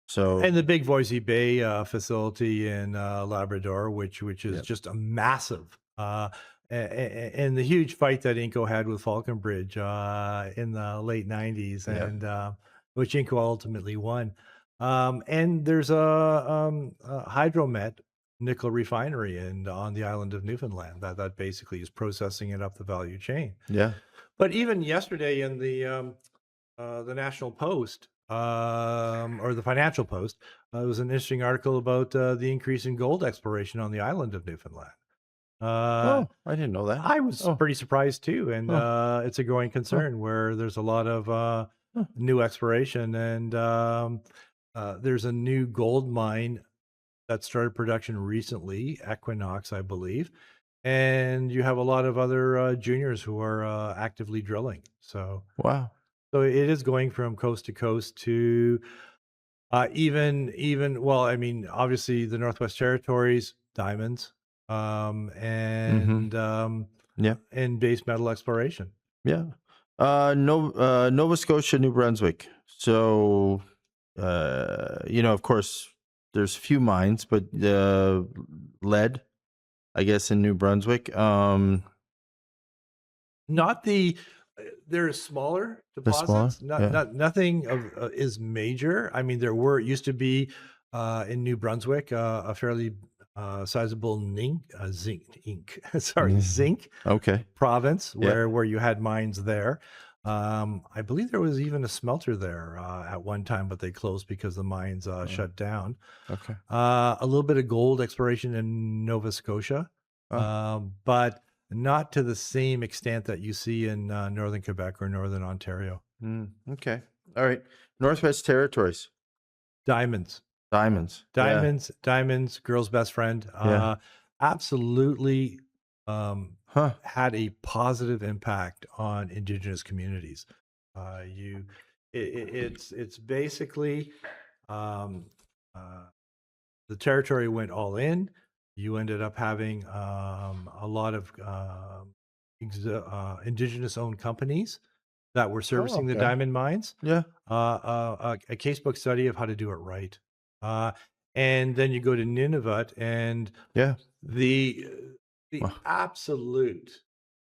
So, and the big Voisey Bay facility in Labrador, which is just a massive, and the huge fight that Inco had with Falconbridge in the late 90s, and which Inco ultimately won. And there's a hydromet nickel refinery on the island of Newfoundland that basically is processing it up the value chain. Yeah. But even yesterday in the National Post or the Financial Post, there was an interesting article about the increase in gold exploration on the island of Newfoundland. I didn't know that. I was pretty surprised too, and it's a growing concern where there's a lot of new exploration, and there's a new gold mine that started production recently, Equinox, I believe, and you have a lot of other juniors who are actively drilling. Wow. So it is going from coast to coast to well, I mean, obviously the Northwest Territories, diamonds, Mm-hmm. Yeah. and base metal exploration. Yeah. No, Nova Scotia, New Brunswick. So, of course, there's a few mines, but lead, I guess, in New Brunswick. Not the There are smaller The smaller. deposits. Not Yeah. not nothing of is major. I mean, there used to be in New Brunswick a fairly sizable zinc Okay. province Yeah. where you had mines there. I believe there was even a smelter there at one time, but they closed because the mines Oh, shut down. okay. A little bit of gold exploration in Nova Scotia, Oh. but not to the same extent that you see in northern Quebec or northern Ontario. Okay. All right. Northwest Territories. Diamonds, Diamonds. Yeah. diamonds, girl's best friend. Yeah. Absolutely Huh. had a positive impact on Indigenous communities. You, it's basically um, uh, the territory went all in. You ended up having a lot of Indigenous owned companies that were Oh, servicing the okay. diamond mines. Yeah. A casebook study of how to do it right. Uh, and then you go to Nunavut and Yeah. the the Well, absolute.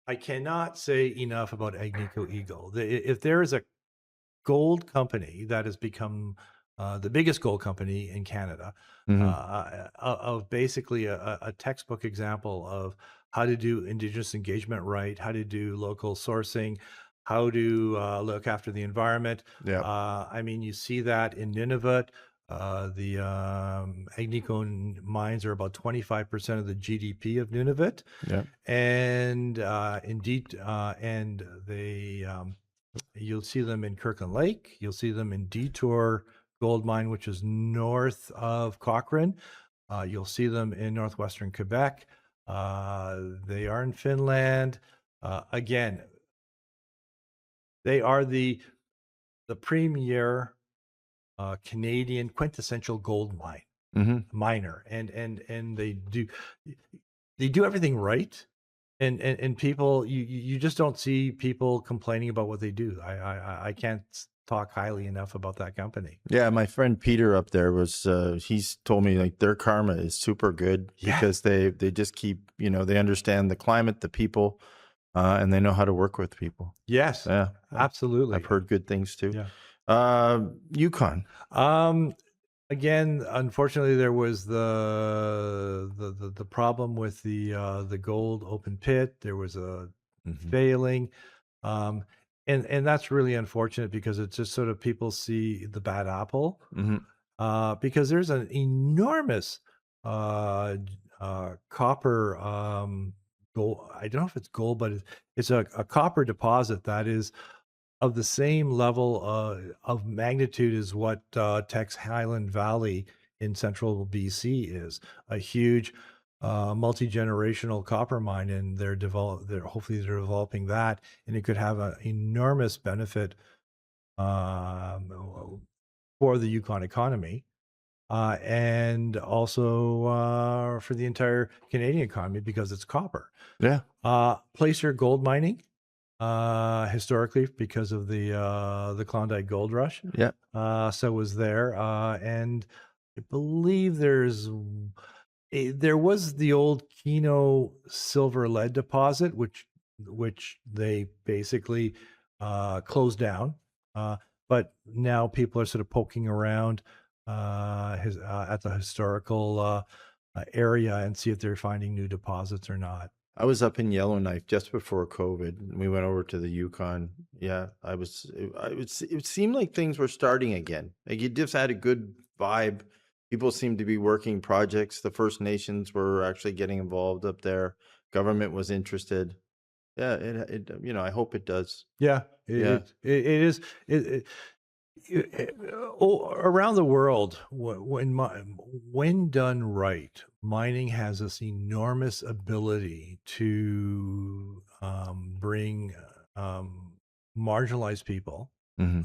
I cannot say enough about Agnico Eagle. If there is a gold company that has become the biggest gold company in Canada, mhm. of basically a textbook example of how to do Indigenous engagement right, how to do local sourcing, how to look after the environment. Yeah. I mean, you see that in Nunavut. The Agnico mines are about 25% of the GDP of Nunavut, Yeah. and indeed, and they you'll see them in Kirkland Lake. You'll see them in Detour Gold Mine, which is north of Cochrane. You'll see them in northwestern Quebec. They are in Finland. Again, they are the premier Canadian quintessential gold Mhm. miner, and they do everything right. And people, you just don't see people complaining about what they do. I can't talk highly enough about that company. Yeah, my friend Peter up there was he's told me like their karma is super good Yeah. because they just keep, they understand the climate, the people, and they know how to work with people. Yes. Yeah. Yeah. I've Absolutely. heard good things too. Yeah. Yukon. Um. Again, unfortunately, there was the problem with the gold open pit. There was a Mhm. failing, um, and that's really unfortunate because it's just sort of people see the bad apple. Mhm. Because there's an enormous copper gold. I don't know if it's gold, but it's a copper deposit that is of the same level of magnitude as what Teck's Highland Valley in central BC is. A huge multi-generational copper mine, and hopefully they're developing that, and it could have an enormous benefit for the Yukon economy, and also for the entire Canadian economy because it's copper. Yeah. Placer gold mining, historically because of the Klondike Gold Rush. Yeah. So was there, and I believe there was the old Keno silver lead deposit, which they basically closed down. Uh, but now people are sort of poking around at the historical area and see if they're finding new deposits or not. I was up in Yellowknife just before COVID, and we went over to the Yukon. Yeah, I was. It seemed like things were starting again. Like you just had a good vibe. People seemed to be working projects. The First Nations were actually getting involved up there. Government was interested. Yeah, I hope it does. Yeah, Yeah. it is. Around the world, when done right, mining has this enormous ability to bring marginalized people, Hmm.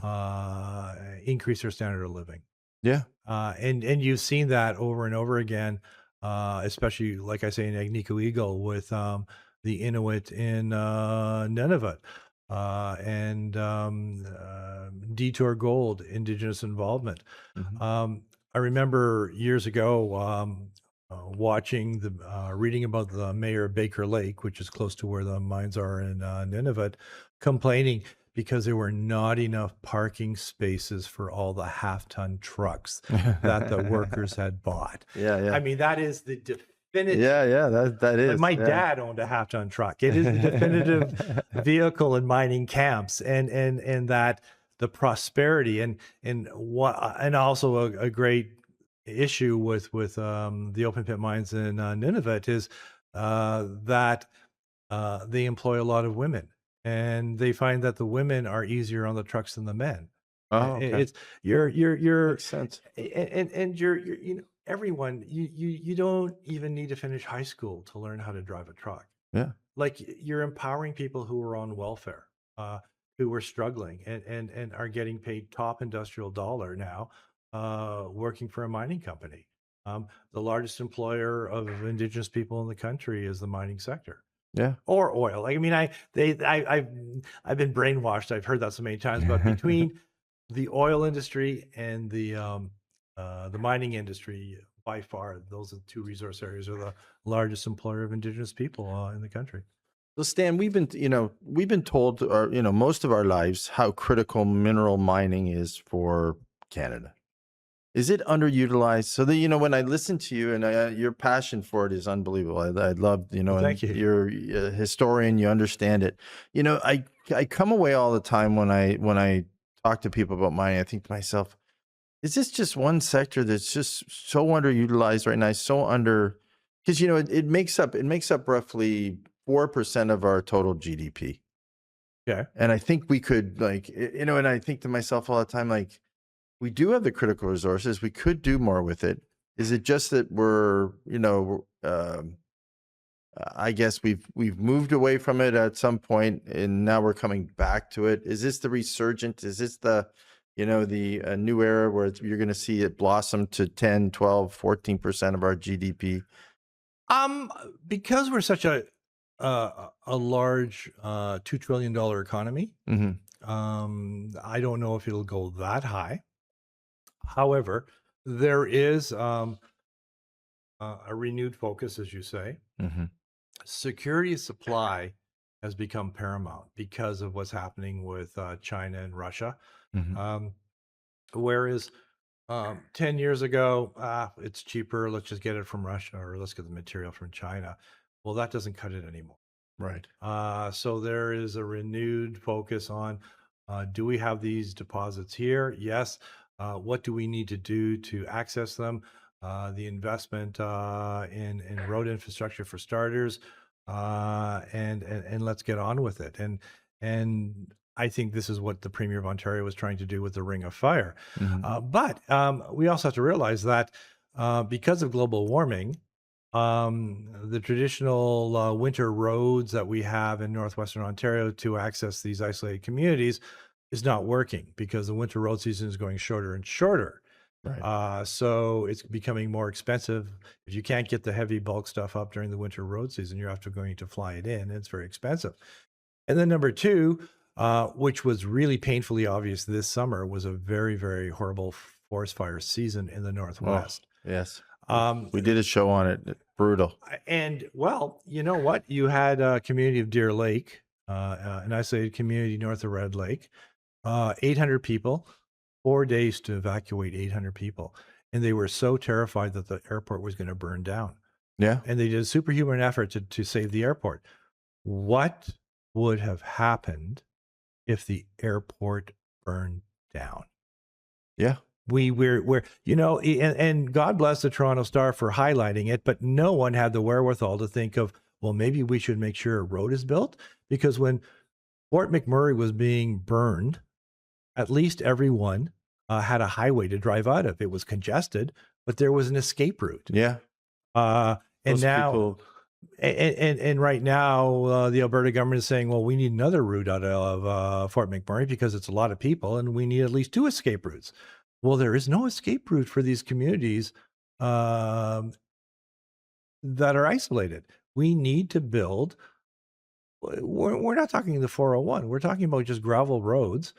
increase their standard of living. Yeah. And you've seen that over and over again, especially like I say in Agnico Eagle with the Inuit in Nunavut and Detour Gold, Indigenous involvement. Hmm. I remember years ago watching reading about the mayor of Baker Lake, which is close to where the mines are in Nunavut, complaining because there were not enough parking spaces for all the half-ton trucks that the workers had bought. Yeah, I yeah. mean, that is the definitive. Yeah, yeah, that Like is. my Yeah. dad owned a half-ton truck. It is the definitive vehicle in mining camps, and that the prosperity and also a great issue with the open pit mines in Nunavut is that they employ a lot of women, and they find that the women are easier on the trucks than the men. Oh, okay. It's you're Makes sense. and you're everyone you don't even need to finish high school to learn how to drive a truck. Yeah. Like you're empowering people who are on welfare, who were struggling and are getting paid top industrial dollar now, working for a mining company. The largest employer of Indigenous people in the country is the mining sector Yeah. or oil. Like, I mean, I've been brainwashed. I've heard that so many times, but between the oil industry and the mining industry, by far, those are the two resource areas are the largest employer of Indigenous people in the country. So Stan, we've been told, or most of our lives, how critical mineral mining is for Canada. Is it underutilized? So that when I listen to you and your passion for it is unbelievable. I love Well, and thank you. you're a historian, you understand it. I come away all the time when I talk to people about mining. I think to myself, is this just one sector that's just so underutilized right now? So under because it makes up roughly 4% of our total GDP. Okay. And I think we could and I think to myself all the time, like, we do have the critical resources. We could do more with it. Is it just that I guess we've moved away from it at some point, and now we're coming back to it. Is this the resurgent? Is this the new era where you're going to see it blossom to 10, 12, 14% of our GDP? Because we're such a large $2 trillion economy, Hmm. I don't know if it'll go that high. However, there is a renewed focus, as you say. Hmm. Security of supply has become paramount because of what's happening with China and Russia. Hmm. Um, whereas 10 years ago, it's cheaper, let's just get it from Russia or let's get the material from China. Well, that doesn't cut it anymore. Right. So there is a renewed focus on do we have these deposits here? Yes. What do we need to do to access them? The investment in road infrastructure for starters, and let's get on with it. And I think this is what the Premier of Ontario was trying to do with the Ring of Fire. Hmm. But we also have to realize that because of global warming, the traditional winter roads that we have in northwestern Ontario to access these isolated communities is not working because the winter road season is going shorter and shorter. Right. So it's becoming more expensive. If you can't get the heavy bulk stuff up during the winter road season, you're after going to fly it in. It's very expensive. And then number two, which was really painfully obvious this summer, was a very, very horrible forest fire season in the Oh, Northwest. yes. Um, We did a show on it. Brutal. and well, you know what? You had a community of Deer Lake, an isolated community north of Red Lake, 800 people, 4 days to evacuate 800 people. And they were so terrified that the airport was going to burn down. Yeah. And they did a superhuman effort to save the airport. What would have happened if the airport burned down? Yeah. We're and God bless the Toronto Star for highlighting it, but no one had the wherewithal to think of, well, maybe we should make sure a road is built, because when Fort McMurray was being burned, at least everyone had a highway to drive out of. It was congested, but there was an escape route. Yeah. And Most now, people, and right now, the Alberta government is saying, well, we need another route out of Fort McMurray because it's a lot of people, and we need at least 2 escape routes. Well, there is no escape route for these communities that are isolated. We need to build. We're not talking the 401. We're talking about just gravel roads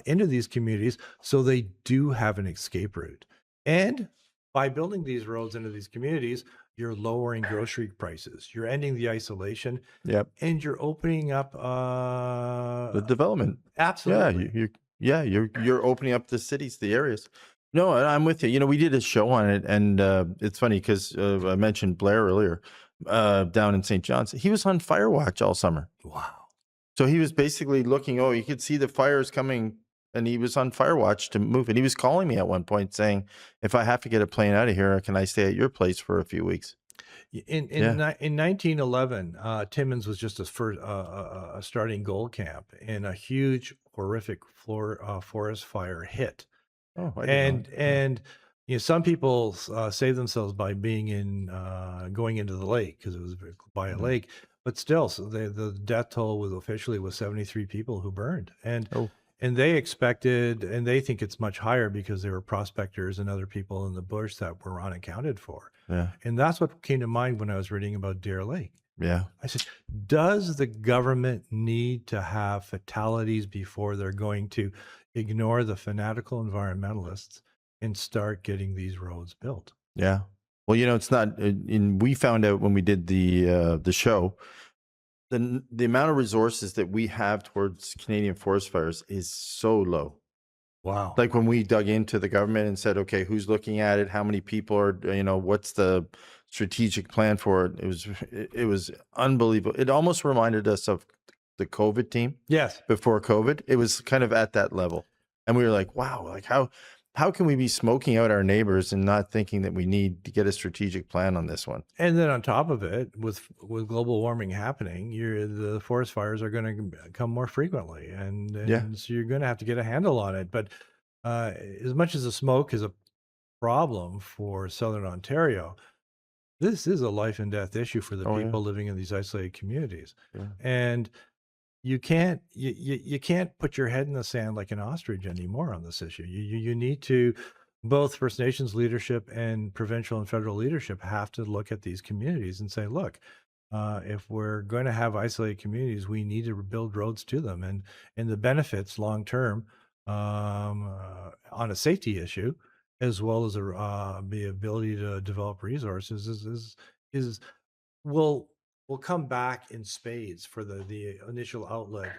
into these communities so they do have an escape route. And by building these roads into these communities, you're lowering grocery prices. You're ending the isolation. Yep. And you're opening up The development. absolutely. Yeah, you're opening up the cities, the areas. No, I'm with you. You know, we did a show on it, and it's funny because I mentioned Blair earlier, down in St. John's. He was on fire watch all summer. Wow. So he was basically looking, oh, you could see the fires coming, and he was on fire watch to move. And he was calling me at one point saying, if I have to get a plane out of here, can I stay at your place for a few weeks? In 1911, Timmins was just a starting gold camp, and a huge, horrific forest fire hit. Oh, I didn't know. And you know, some people save themselves by being going into the lake because it was by a lake, but still, so the death toll was officially 73 people who burned, and Oh, they expected, and they think it's much higher because there were prospectors and other people in the bush that were unaccounted for. yeah, And that's what came to mind when I was reading about Deer Lake. yeah. I said, does the government need to have fatalities before they're going to ignore the fanatical environmentalists and start getting these roads built? Yeah. Well, you know, it's not. We found out when we did the show, the amount of resources that we have towards Canadian forest fires is so low. Wow. Like when we dug into the government and said, okay, who's looking at it? How many people are? You know, what's the strategic plan for it? It was unbelievable. It almost reminded us of the COVID team. Yes. Before COVID. It was kind of at that level, and we were like, wow, like how can we be smoking out our neighbors and not thinking that we need to get a strategic plan on this one? And then on top of it, with global warming happening, the forest fires are going to come more frequently, and so you're going to have to get a handle on it. But as much as the smoke is a problem for Southern Ontario, this is a life and death issue for the people living in these isolated communities, and you can't put your head in the sand like an ostrich anymore on this issue. You need to, both First Nations leadership and provincial and federal leadership have to look at these communities and say, look, if we're going to have isolated communities, we need to build roads to them, and the benefits long term on a safety issue, as well as the ability to develop resources is will come back in spades for the initial outlet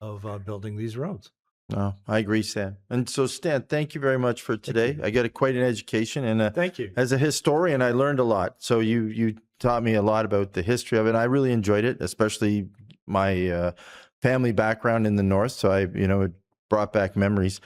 of building these roads. No, I agree, Stan. And so, Stan, thank you very much for today. I got quite an education, and Thank you. As a historian, I learned a lot. So you taught me a lot about the history of it. And I really enjoyed it, especially my family background in the north. So it brought back memories.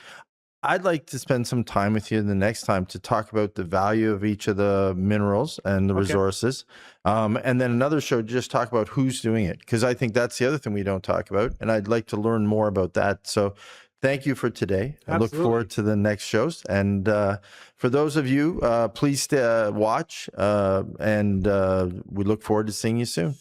I'd like to spend some time with you the next time to talk about the value of each of the minerals and the resources. And then another show, just talk about who's doing it, because I think that's the other thing we don't talk about. And I'd like to learn more about that. So thank you for today. Absolutely. I look forward to the next shows. And for those of you, please watch. And we look forward to seeing you soon.